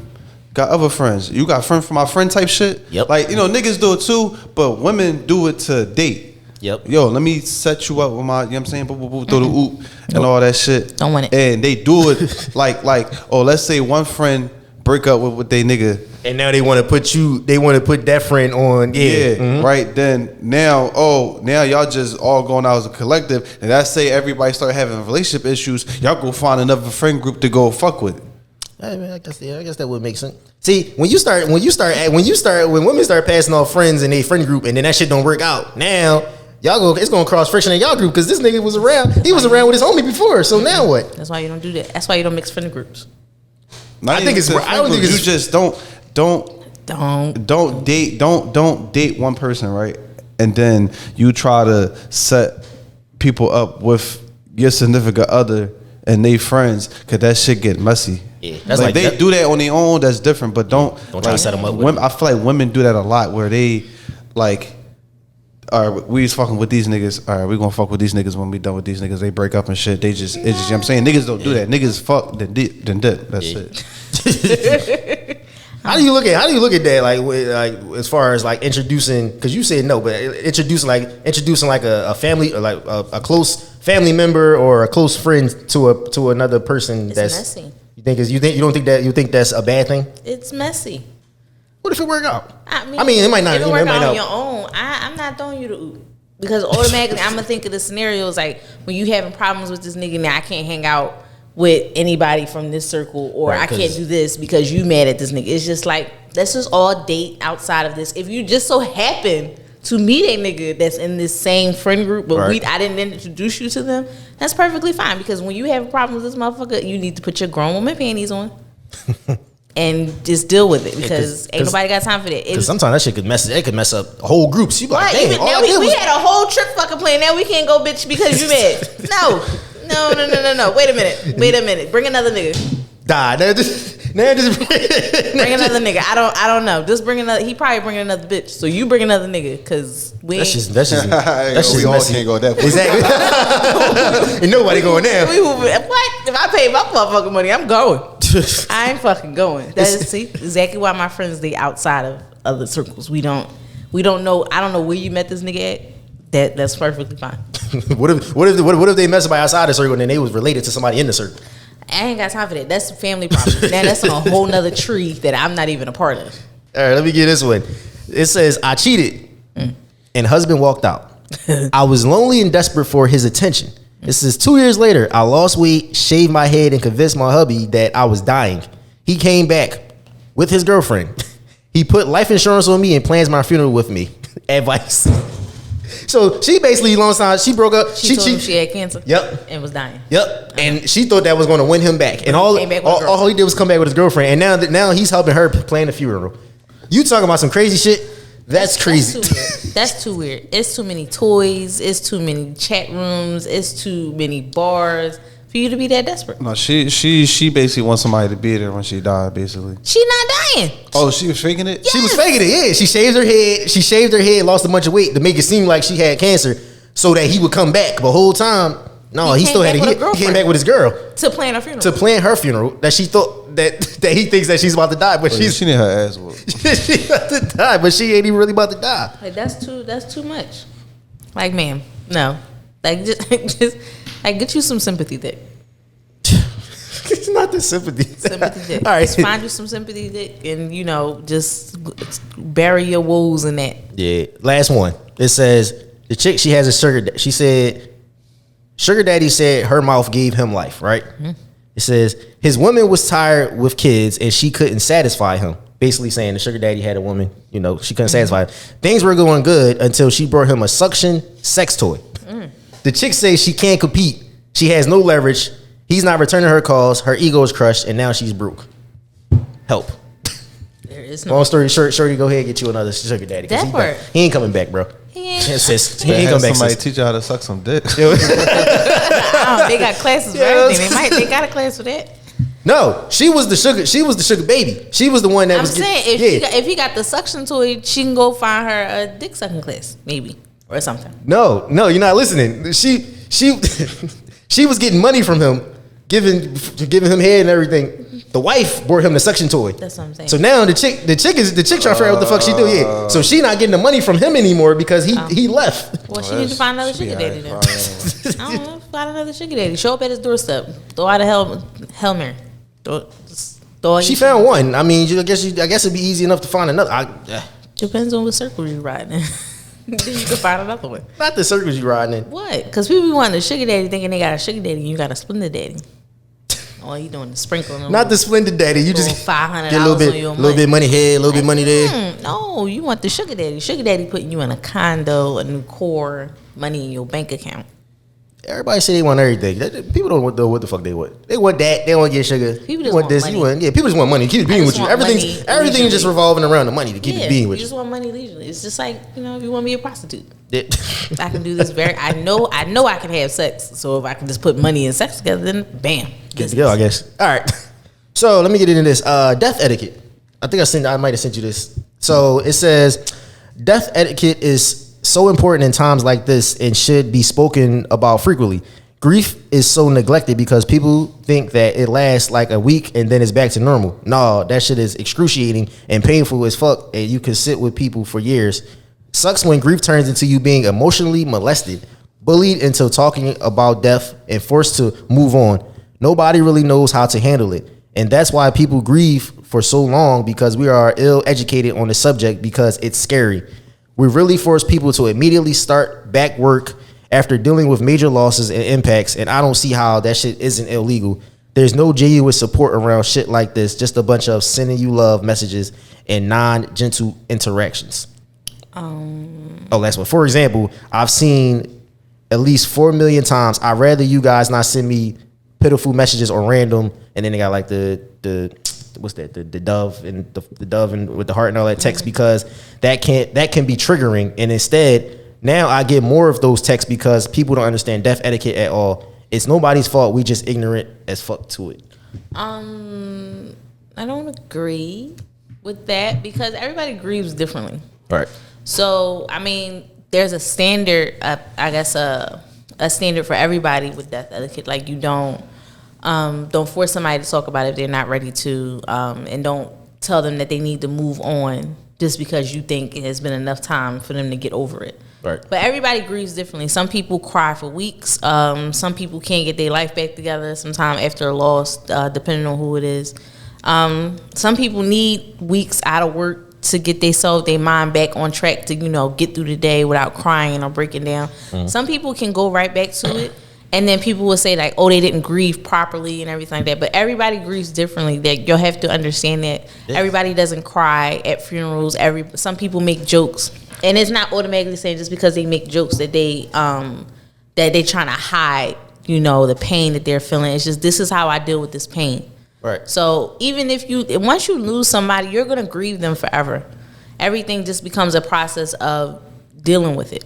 got other friends. You got friend from my friend type shit. Yep. Like, you know, niggas do it too, but women do it to date. Yep. Yo, let me set you up with my, you know what I'm saying, through the oop and all that shit. Don't want it. And they do it like, oh, let's say one friend break up with they nigga. And now they want to put that friend on. Yeah. Right. Then now y'all just all going out as a collective. And that's say everybody start having relationship issues. Y'all go find another friend group to go fuck with. I mean, I guess that would make sense. See, when women start passing off friends in a friend group and then that shit don't work out, now it's gonna cross friction in y'all group because this nigga was around. He was around with his homie before. So now what? That's why you don't do that. That's why you don't mix friend groups. I think it's. I don't think it's. You just don't date one person, right? And then you try to set people up with your significant other and they friends, cause that shit get messy. Yeah, that's like they do that on their own. That's different, but don't try to set them up. Women, I feel like women do that a lot, where they like. All right, we was fucking with these niggas. All right, we gonna fuck with these niggas when we done with these niggas. They break up and shit. It's just, you know what I'm saying? Niggas don't do that. Niggas fuck, then dip. That's it. How do you look at that? Like as far as like introducing, because you said no, but introducing like a family, or like a close family member or a close friend to another person. It's that's messy. You think that's a bad thing? It's messy. What if it work out? I mean, it might not. It work out on your own. I'm not throwing you the oop. Because automatically, I'm gonna think of the scenarios like when you having problems with this nigga. Now I can't hang out with anybody from this circle, or I can't do this because you mad at this nigga. It's just like, let's just all date outside of this. If you just so happen to meet a nigga that's in this same friend group, but I didn't introduce you to them, that's perfectly fine. Because when you have a problem with this motherfucker, you need to put your grown woman panties on. And just deal with it, because ain't nobody got time for that. Because sometimes that shit could mess up whole groups. You like, damn, now we had a whole trip fucking plan. Now we can't go, bitch, because you mad. No. Wait a minute. Bring another nigga. Just bring another nigga. I don't know. Just bring another. He probably bringing another bitch. So you bring another nigga, because that's just we all can't go that way. Exactly. Ain't nobody going there. What? If I pay my motherfucking money, I'm going. I ain't fucking going. That's exactly why my friends they outside of other circles. We don't know. I don't know where you met this nigga at. That's perfectly fine. What if they mess by outside the circle and then they was related to somebody in the circle? I ain't got time for that. That's a family problem. Now that's on a whole nother tree that I'm not even a part of. All right, let me get this one. It says, I cheated and husband walked out. I was lonely and desperate for his attention. This is 2 years later. I lost weight, shaved my head, and convinced my hubby that I was dying. He came back with his girlfriend. He put life insurance on me and plans my funeral with me. Advice. So she basically, long time, she broke up. She told him she had cancer. Yep. And was dying. Yep. And she thought that was going to win him back. And all he did was come back with his girlfriend. And now he's helping her plan the funeral. You talking about some crazy shit? That's crazy. That's too weird. It's too many toys. It's too many chat rooms. It's too many bars for you to be that desperate. No, she basically wants somebody to be there when she died. Basically, she not dying. Oh, she was faking it. Yes. She was faking it. Yeah, she shaved her head. She shaved her head, lost a bunch of weight to make it seem like she had cancer, so that he would come back. But the whole time, no, he still had it. He came back with his girl to plan her funeral. To plan her funeral. That she thought that he thinks that she's about to die, but she need her ass whooped. She's about to die, but she ain't even really about to die. Like that's too much. Like, ma'am, no. Like just like get you some sympathy dick. It's not the sympathy. Sympathy dick. All right, just find you some sympathy dick, and just bury your woes in that. Yeah. Last one. It says the chick, she has a sugar. She said sugar daddy said her mouth gave him life. Right. Mm-hmm. It says his woman was tired with kids and she couldn't satisfy him. Basically saying the sugar daddy had a woman, she couldn't satisfy him. Things were going good until she brought him a suction sex toy. The chick says she can't compete. She has no leverage. He's not returning her calls. Her ego is crushed, and now she's broke. Help. There is no. Long story short, Shorty, go ahead and get you another sugar daddy. That part. He ain't coming back, bro. He ain't. He ain't coming back. Somebody teach you how to suck some dick. They got classes for everything. They got a class for that. No, she was the sugar baby. She was the one that I'm saying if he got the suction toy, she can go find her a dick sucking class, maybe, or something. No, you're not listening. She was getting money from him, giving him head and everything. The wife brought him the suction toy. That's what I'm saying. So now the chick trying to figure out what the fuck she do. Yeah. So she not getting the money from him anymore because he left. Well, she need to find another sugar daddy then. I don't know. Find another sugar daddy. Show up at his doorstep. Throw out a Hail Mary. She found one. I mean, I guess it'd be easy enough to find another. Depends on what circle you're riding in. Then you can find another one. Not the circles you riding in. What? Because people be wanting a sugar daddy thinking they got a sugar daddy and you got a Splendid daddy. All you doing is sprinkling. Not the Splendid daddy. You just $500 get a little bit money here, a little bit money there. No, you want the sugar daddy. Sugar daddy putting you in a condo, a new car, money in your bank account. Everybody say they want everything. People don't know what the fuck they want. They want that. They want to get sugar. People just want this. Money. People just want money. Keep being with you. Everything is just revolving around the money to keep it being with you. You just want money leisurely. It's just like, if you want to be a prostitute. I can do this I know I can have sex. So if I can just put money and sex together, then bam. Good to go, I guess. All right. So let me get into this. Death etiquette. I think I might have sent you this. So it says death etiquette is so important in times like this and should be spoken about frequently. Grief is so neglected because people think that it lasts like a week and then it's back to normal. No, that shit is excruciating and painful as fuck, and you can sit with people for years. Sucks when grief turns into you being emotionally molested, bullied into talking about death, and forced to move on. Nobody really knows how to handle it. And that's why people grieve for so long, because we are ill-educated on the subject because it's scary. We really force people to immediately start back work after dealing with major losses and impacts, and I don't see how that shit isn't illegal. There's no genuine support around shit like this, just a bunch of sending you love messages and non-gentle interactions. That's what. For example, I've seen at least 4 million times, I'd rather you guys not send me pitiful messages or random, and then they got like the what's that? The dove and the dove and with the heart and all that text, because that can be triggering. And instead, now I get more of those texts because people don't understand death etiquette at all. It's nobody's fault. We just ignorant as fuck to it. I don't agree with that because everybody grieves differently. Right. So I mean, there's a standard. I guess a standard for everybody with death etiquette. Like you don't force somebody to talk about it if they're not ready to, and don't tell them that they need to move on just because you think it has been enough time for them to get over it. Right. But everybody grieves differently. Some people cry for weeks. Some people can't get their life back together sometime after a loss, depending on who it is. Some people need weeks out of work to get their mind back on track to, get through the day without crying or breaking down. Some people can go right back to it. And then people will say like, oh, they didn't grieve properly and everything like that. But everybody grieves differently. That you'll have to understand that everybody doesn't cry at funerals. Some people make jokes, and it's not automatically saying just because they make jokes that they trying to hide, the pain that they're feeling. It's just, this is how I deal with this pain. Right. So even once you lose somebody, you're gonna grieve them forever. Everything just becomes a process of dealing with it.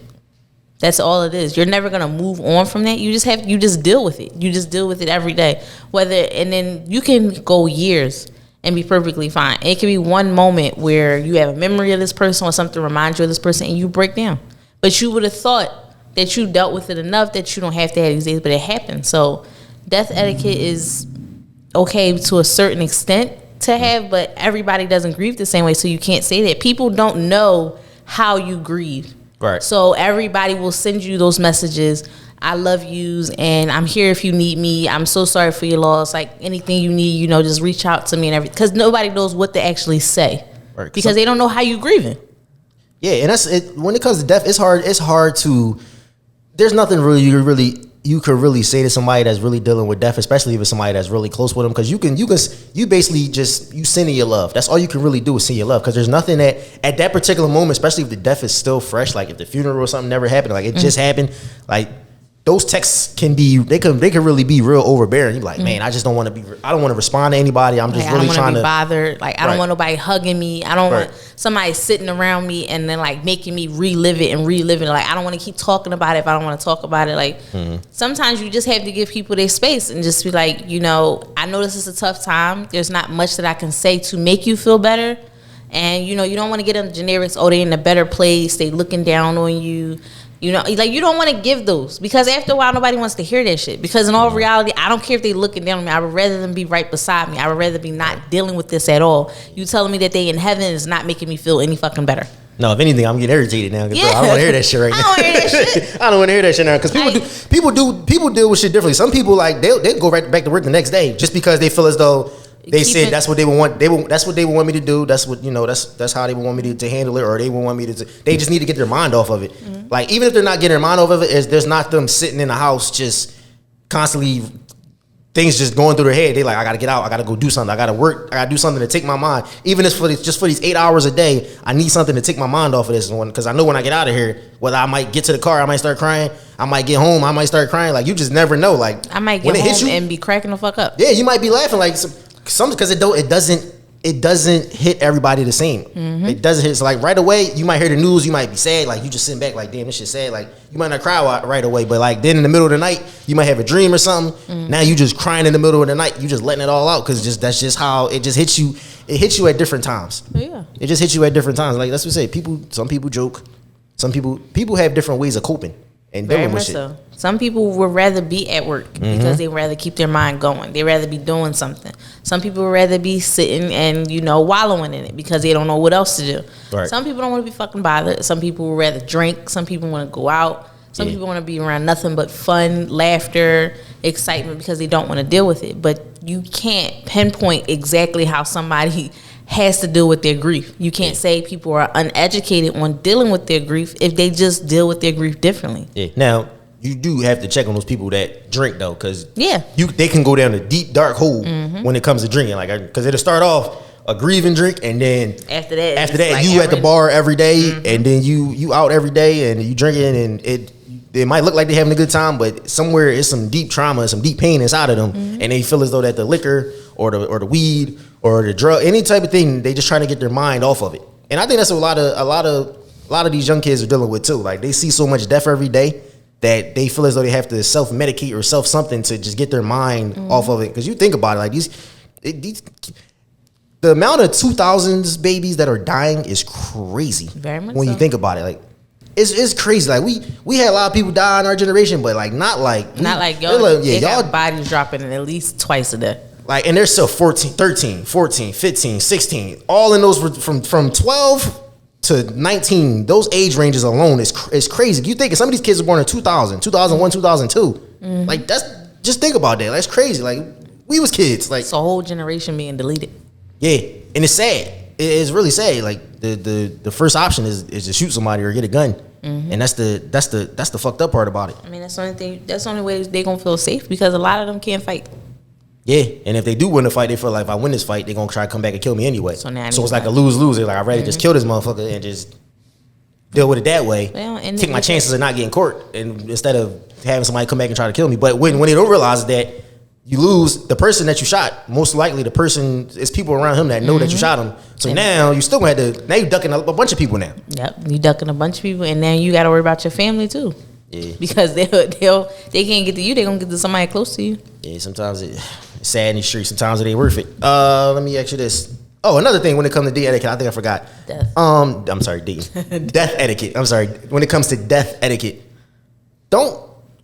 That's all it is. You're never gonna move on from that. You just deal with it. You just deal with it every day. And then you can go years and be perfectly fine. It can be one moment where you have a memory of this person or something reminds you of this person and you break down. But you would have thought that you dealt with it enough that you don't have to have these days, but it happens. So death etiquette is okay to a certain extent to have, but everybody doesn't grieve the same way, so you can't say that. People don't know how you grieve. Right. So everybody will send you those messages, I love yous, and I'm here if you need me. I'm so sorry for your loss. Like, anything you need, just reach out to me and everything. Because nobody knows what to actually say. Right. Because they don't know how you grieving. Yeah, and that's it. When it comes to death, it's hard to. There's nothing you could really say to somebody that's really dealing with death, especially if it's somebody that's really close with them, because you basically just sending your love. That's all you can really do is send your love, because there's nothing that at that particular moment, especially if the death is still fresh, like if the funeral or something never happened, like it just happened, like those texts can really be real overbearing. You're like, man, I just don't want to be. I don't want to respond to anybody. I'm just really trying to be bothered. Like, I don't want nobody hugging me. I don't want somebody sitting around me and then like making me relive it. Like, I don't want to keep talking about it if I don't want to talk about it. Like, sometimes you just have to give people their space and just be like, I know this is a tough time. There's not much that I can say to make you feel better. And you don't want to get in the generics. Oh, they in a better place. They looking down on you. You don't want to give those, because after a while, nobody wants to hear that shit. Because in all reality, I don't care if they looking down on me. I would rather them be right beside me. I would rather be not dealing with this at all. You telling me that they in heaven is not making me feel any fucking better. No, if anything, I'm getting irritated now. Yeah. I don't want to hear that shit right now. I don't hear that shit. I don't want to hear that shit now, because people deal with shit differently. Some people, like, they'll go right back to work the next day just because they feel as though they said that's what they would want. That's what they would want me to do. That's what that's how they would want me to handle it, or they would want me to. They just need to get their mind off of it. Mm-hmm. Like, even if they're not getting their mind off of it, there's not them sitting in the house just constantly things just going through their head. They like, I gotta get out. I gotta go do something. I gotta work. I gotta do something to take my mind. Even if for these 8 hours a day, I need something to take my mind off of this one, because I know when I get out of here, whether I might get to the car, I might start crying. I might get home, I might start crying. Like, you just never know. Like, I might get home and be cracking the fuck up. Yeah, you might be laughing like some, because it doesn't hit everybody the same. Mm-hmm. It doesn't hit. So like right away, you might hear the news, you might be sad, like you just sitting back like, damn, this shit sad. Like, you might not cry right away, but like then in the middle of the night, you might have a dream or something. Mm-hmm. Now you just crying in the middle of the night. You just letting it all out, because that's just how it just hits you. It hits you at different times. Yeah, it just hits you at different times. Like, that's what I say. Some people joke. Some people have different ways of coping and dealing with shit. So. Some people would rather be at work because they rather keep their mind going. They rather be doing something. Some people would rather be sitting and, wallowing in it because they don't know what else to do. Right. Some people don't want to be fucking bothered. Some people would rather drink. Some people want to go out. Some people want to be around nothing but fun, laughter, excitement, because they don't want to deal with it. But you can't pinpoint exactly how somebody has to deal with their grief. You can't say people are uneducated on dealing with their grief if they just deal with their grief differently. Yeah. Now, you do have to check on those people that drink, though, because they can go down a deep, dark hole when it comes to drinking. Like, because it'll start off a grieving drink, and then after that, like you at the bar every day, and then you out every day, and you drinking, and it might look like they're having a good time, but somewhere it's some deep trauma, some deep pain inside of them, and they feel as though that the liquor or the weed or the drug, any type of thing, they just trying to get their mind off of it. And I think that's what a lot of these young kids are dealing with too. Like, they see so much death every day that they feel as though they have to self-medicate or self-something to just get their mind off of it. Because you think about it, like these the amount of 2000s babies that are dying is crazy. Very much when you think about it. Like, it's crazy. Like, we had a lot of people die in our generation, but like not like y'all. They got bodies dropping at least twice a day. Like, and they're still 13, 14, 15, 16. All in those from 12 to 19, those age ranges alone is crazy. You think some of these kids were born in 2000, 2001, 2002. Like, just think about that. That's crazy. Like, we was kids. Like, it's a whole generation being deleted. Yeah, and it's sad. It's really sad. Like, the first option is to shoot somebody or get a gun, and that's the fucked up part about it. I mean, that's the only thing. That's the only way they gonna feel safe, because a lot of them can't fight. Yeah, and if they do win the fight, they feel like if I win this fight, they're gonna try to come back and kill me anyway. So it's like a lose-lose. They're like, I'd rather just kill this motherfucker and just deal with it that way. Well, and take my chances of not getting caught, and instead of having somebody come back and try to kill me. But when they don't realize that you lose the person that you shot. Most likely, the person is people around him that know that you shot him. So now you still gonna have to. Now you ducking a bunch of people now. Yep, you ducking a bunch of people, and now you got to worry about your family too. Yeah, because they can't get to you. They gonna get to somebody close to you. Yeah, sometimes it's sad in the street. Sometimes it ain't worth it. Let me ask you this. Oh, another thing when it comes to dating etiquette, I think I forgot. Death. I'm sorry, dating. Death etiquette. I'm sorry. When it comes to death etiquette,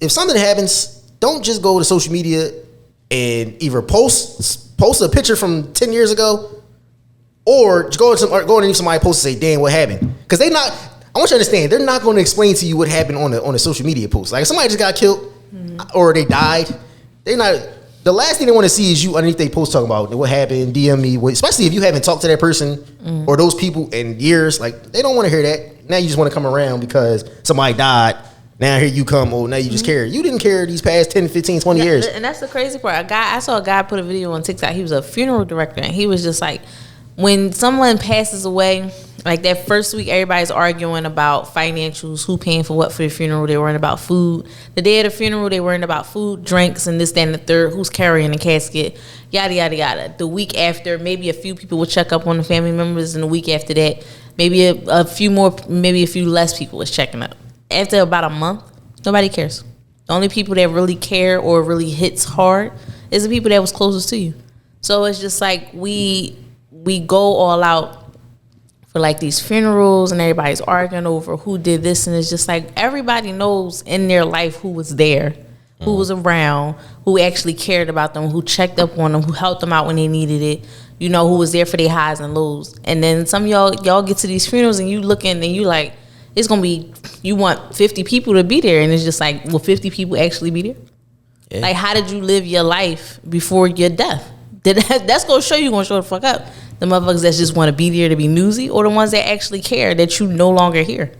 if something happens, don't just go to social media and either post a picture from 10 years ago, or go underneath somebody post and say, "Damn, what happened?" Because I want you to understand, they're not going to explain to you what happened on a social media post. Like if somebody just got killed or they died, they're not. The last thing they want to see is you underneath they post talking about what happened, DM me, especially if you haven't talked to that person or those people in years. Like they don't want to hear that. Now you just want to come around because somebody died. Now here you come, now you just care. You didn't care these past 10, 15, 20 years. And that's the crazy part. I saw a guy put a video on TikTok. He was a funeral director, and he was just like, when someone passes away, like that first week, everybody's arguing about financials, who paying for what for the funeral. They worrying about food. The day of the funeral, they worrying about food, drinks, and this, that, and the third. Who's carrying the casket, yada, yada, yada. The week after, maybe a few people will check up on the family members, and the week after that, maybe a few more, maybe a few less people is checking up. After about a month, nobody cares. The only people that really care or really hits hard is the people that was closest to you. So it's just like we go all out for like these funerals, and everybody's arguing over who did this, and it's just like everybody knows in their life who was there, who was around, who actually cared about them, who checked up on them, who helped them out when they needed it, who was there for their highs and lows. And then some of y'all get to these funerals and you looking and you like, it's gonna be, you want 50 people to be there, and it's just like, will 50 people actually be there? Yeah. Like, how did you live your life before your death? That's gonna show the fuck up. The motherfuckers that just want to be there to be newsy, or the ones that actually care that you no longer here.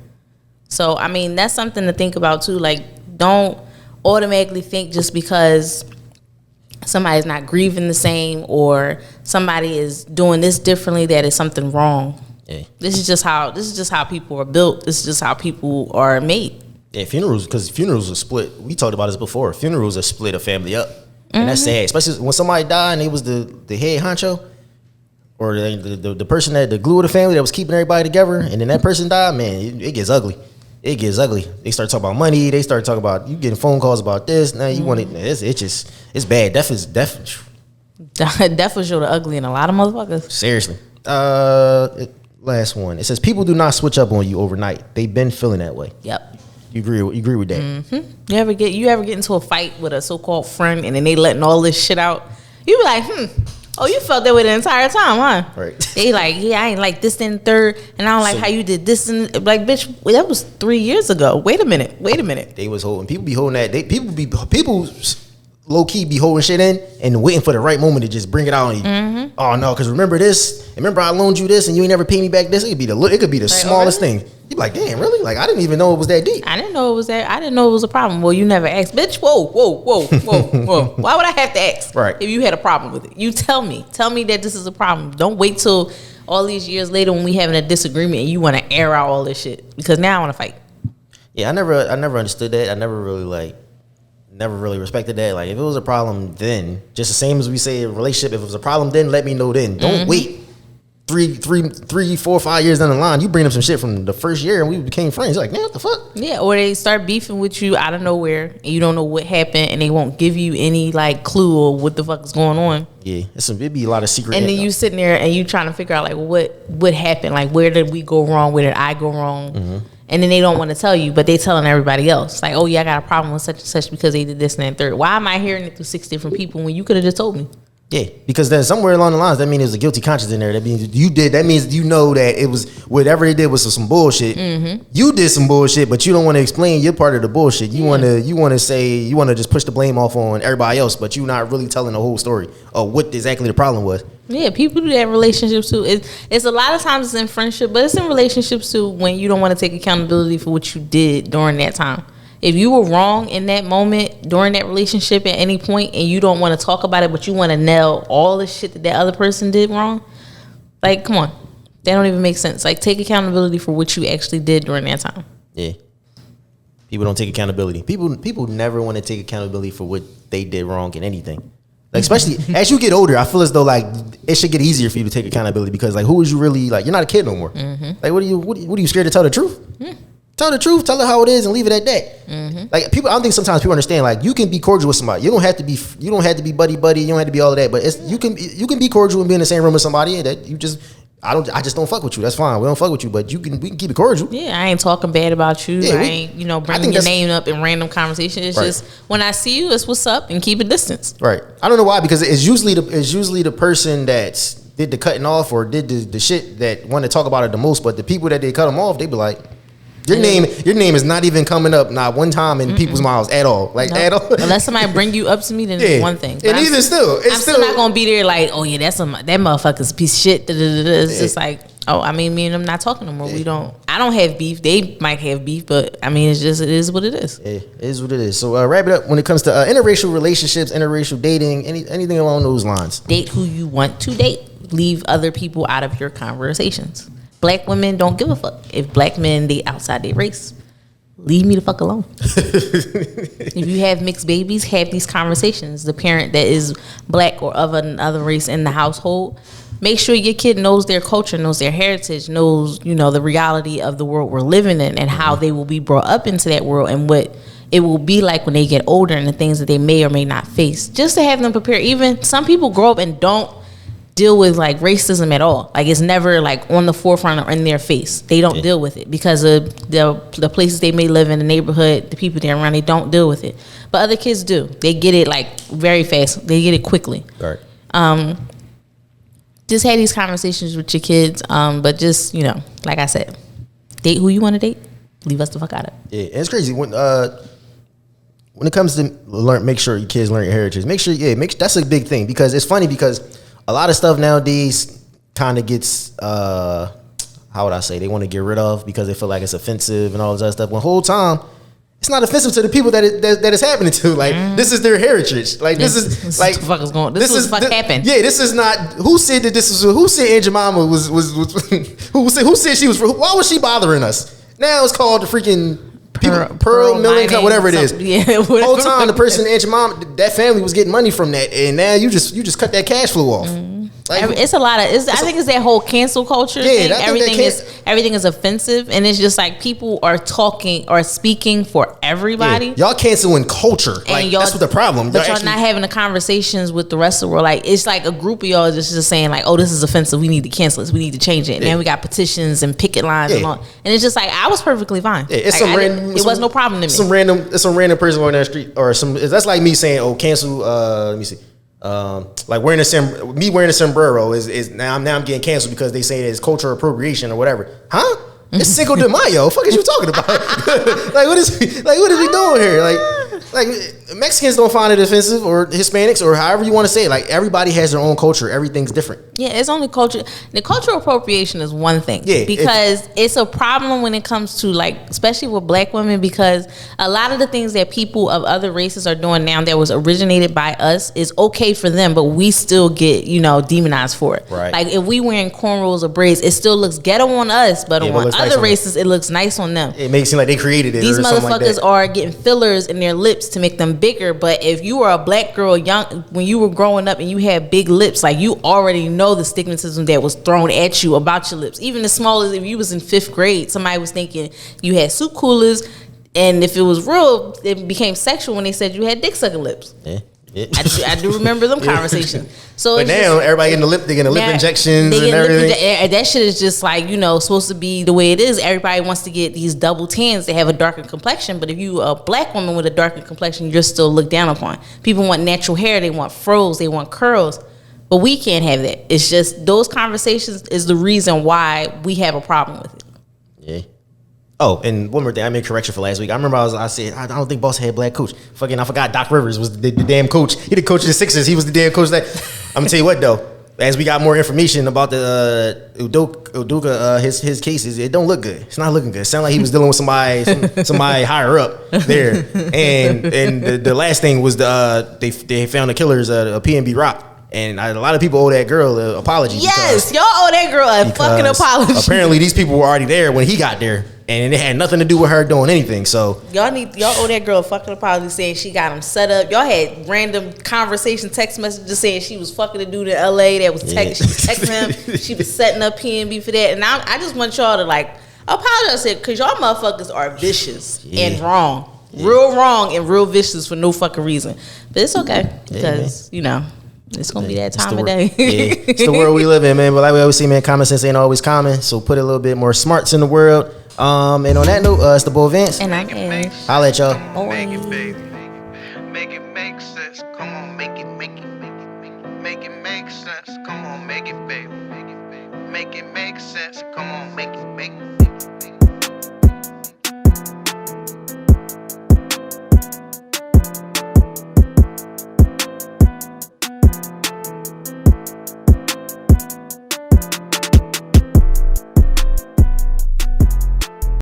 So I mean, that's something to think about too. Like, don't automatically think just because somebody's not grieving the same or somebody is doing this differently that is something wrong. Yeah. This is just how people are built. This is just how people are made. Yeah, because funerals are split. We talked about this before. Funerals are split a family up, and that's sad. Especially when somebody died and they was the head honcho, or the person that the glue of the family that was keeping everybody together, and then that person died. Man, it gets ugly. It gets ugly. They start talking about money. They start talking about you getting phone calls about this. Now you want it. It's bad. Death is death. Death will show the ugly in a lot of motherfuckers. Seriously. Last one. It says people do not switch up on you overnight. They've been feeling that way. Yep. You agree with that? Mm-hmm. You ever get into a fight with a so-called friend and then they letting all this shit out? You be like, oh, you felt that way the entire time, huh? Right. They like, yeah, I ain't like this and third, and I don't like how you did this and like, bitch, that was 3 years ago. Wait a minute. They was holding. People be holding that. People low key be holding shit in and waiting for the right moment to just bring it out on you. Mm-hmm. Oh no, because remember this. Remember I loaned you this and you ain't never paid me back this. It could be the smallest thing. You be like, damn, really? Like I didn't even know it was that deep. I didn't know it was that. I didn't know it was a problem. Well, you never asked, bitch. Whoa. Why would I have to ask? Right. If you had a problem with it, you tell me that this is a problem. Don't wait till all these years later when we having a disagreement and you want to air out all this shit, because now I want to fight. Yeah, I never understood that. I never really respected that. Like, if it was a problem then, just the same as we say in a relationship, if it was a problem then, let me know then. Don't wait 3, 4, 5 years down the line. You bring up some shit from the first year and we became friends. You're like, man, what the fuck? Yeah, or they start beefing with you out of nowhere and you don't know what happened and they won't give you any like clue or what the fuck is going on. Yeah, it'd be a lot of secret. And then you sitting there and you trying to figure out like what happened, like where did we go wrong, where did I go wrong? Mm-hmm. And then they don't want to tell you, but they telling everybody else. Like, oh yeah, I got a problem with such and such because they did this and that third. Why am I hearing it through 6 different people when you could have just told me? Yeah, because then somewhere along the lines, that means there's a guilty conscience in there. That means that means you know that it was whatever they did was some bullshit. Mm-hmm. You did some bullshit, but you don't want to explain your part of the bullshit. You want to just push the blame off on everybody else, but you're not really telling the whole story of what exactly the problem was. Yeah, people do that in relationships too. It's a lot of times it's in friendship, but it's in relationships too when you don't want to take accountability for what you did during that time. If you were wrong in that moment during that relationship at any point and you don't want to talk about it, but you want to nail all the shit that other person did wrong, like, come on. That don't even make sense. Like, take accountability for what you actually did during that time. Yeah. People don't take accountability. People never want to take accountability for what they did wrong in anything. Like, especially as you get older, I feel as though like it should get easier for you to take accountability because like who is you really like? You're not a kid no more. Like what are you scared to tell the truth? Tell the truth, tell it how it is, and leave it at that. Like people, I don't think sometimes people understand. Like you can be cordial with somebody. You don't have to be buddy. You don't have to be all of that. But you can be cordial and be in the same room with somebody and that you just. I just don't fuck with you. That's fine. We don't fuck with you, but we can keep it cordial. Yeah, I ain't talking bad about you. I ain't bringing your name up in random conversation. It's just when I see you, it's what's up, and keep a distance. Right. I don't know why because it's usually the person that did the cutting off or did the shit that want to talk about it the most. But the people that they cut them off, they be like. Your name is not even coming up not one time in people's mouths at all. Like at all. Unless somebody bring you up to me, then it's one thing. But and even still, I'm still not gonna be there like, oh yeah, that motherfucker's a piece of shit. It's just like, oh, I mean, me and them not talking no more. I don't have beef. They might have beef, but I mean, it is what it is. Yeah, it is what it is. So wrap it up when it comes to interracial relationships, interracial dating, anything along those lines. Date who you want to date. Leave other people out of your conversations. Black women don't give a fuck if black men date outside their race. Leave me the fuck alone. If you have mixed babies, have these conversations. The parent that is black or of another race in the household, make sure your kid knows their culture, knows their heritage, knows the reality of the world we're living in and how they will be brought up into that world and what it will be like when they get older and the things that they may or may not face. Just to have them prepare. Even some people grow up and don't deal with like racism at all. Like it's never like on the forefront or in their face. They don't deal with it because of the places they may live in, the neighborhood, the people they're around. They don't deal with it, but other kids do. They get it like very fast. They get it quickly. Right. Just have these conversations with your kids. But just like I said, date who you want to date. Leave us the fuck out of it. Yeah, and it's crazy when it comes to make sure your kids learn your heritage. Make sure, that's a big thing because it's funny because. A lot of stuff nowadays kind of gets, how would I say, they want to get rid of because they feel like it's offensive and all this other stuff. When the whole time, it's not offensive to the people that it's happening to. Like, this is their heritage. Like, this is like, what the fuck is going on? This is what happened. Yeah, this is not, who said that this was, who said Aunt Jemima was who said she was, why was she bothering us? Now it's called the freaking, Pearl Million Cup, whatever it is. Yeah, the whole time the person Aunt Jemima, that family was getting money from that, and now you just cut that cash flow off. Like, it's a lot of. I think it's that whole cancel culture thing. Everything is offensive, and it's just like people are talking or speaking for everybody. Y'all canceling culture, like that's what the problem. But y'all not having the conversations with the rest of the world. Like it's like a group of y'all just saying like, oh, this is offensive. We need to cancel this. We need to change it. And then we got petitions and picket lines and all. And it's just like I was perfectly fine. Yeah, it's like, some random. It was no problem to me. It's some random person on that street or some. That's like me saying, oh, cancel. Let me see. Like wearing a sombrero is now I'm getting canceled because they say it's cultural appropriation or whatever. Huh? It's Cinco de Mayo. What the fuck is you talking about? What are we doing here? Like Mexicans don't find it offensive or Hispanics or however you want to say it. Like everybody has their own culture. Everything's different. Yeah, it's only culture. The cultural appropriation is one thing. Yeah, because it's a problem when it comes to like, especially with black women, because a lot of the things that people of other races are doing now that was originated by us is okay for them, but we still get, demonized for it. Right. Like if we wearing cornrows or braids, it still looks ghetto on us, but on other races, it looks nice on them. It makes it seem like they created it. These or motherfuckers like are getting fillers in their lips to make them bigger. But if you were a black girl when you were growing up and you had big lips, like you already know the stigmatism that was thrown at you about your lips. Even as small as if you was in 5th grade, somebody was thinking you had soup coolers, and if it was real, it became sexual when they said you had dick sucking lips. Yeah. I do remember them conversations. So but now everybody they getting lip injections and everything. That shit is just like supposed to be the way it is. Everybody wants to get these double tans. They have a darker complexion, but if you a black woman with a darker complexion, you're still looked down upon. People want natural hair. They want fros. They want curls. But we can't have that. It's just those conversations is the reason why we have a problem with it. Yeah. Oh, and one more thing, I made a correction for last week. I remember I said I don't think Boss had black coach. I forgot Doc Rivers was the damn coach. He the coach of the Sixers. He was the damn coach. I'm gonna tell you what though. As we got more information about the Udoka, his cases, it don't look good. It's not looking good. It sounded like he was dealing with somebody higher up there. And the last thing was they found the killers of PNB Rock. And a lot of people owe that girl an apology. Yes, y'all owe that girl a fucking apology. Apparently, these people were already there when he got there. and it had nothing to do with her doing anything. So y'all owe that girl a fucking apology saying she got him set up. Y'all had random conversation text messages saying she was fucking a dude in LA that was texting him. She was setting up PNB for that. And I just want y'all to like apologize because y'all motherfuckers are vicious and wrong. Real wrong and real vicious for no fucking reason. But it's okay because, you know, it's gonna be that time of day. It's the world we live in, man. But like we always say, man, common sense ain't always common. So put a little bit more smarts in the world. And on that note, it's the boy Vince. And I'm Ash. I'll let y'all. Oh.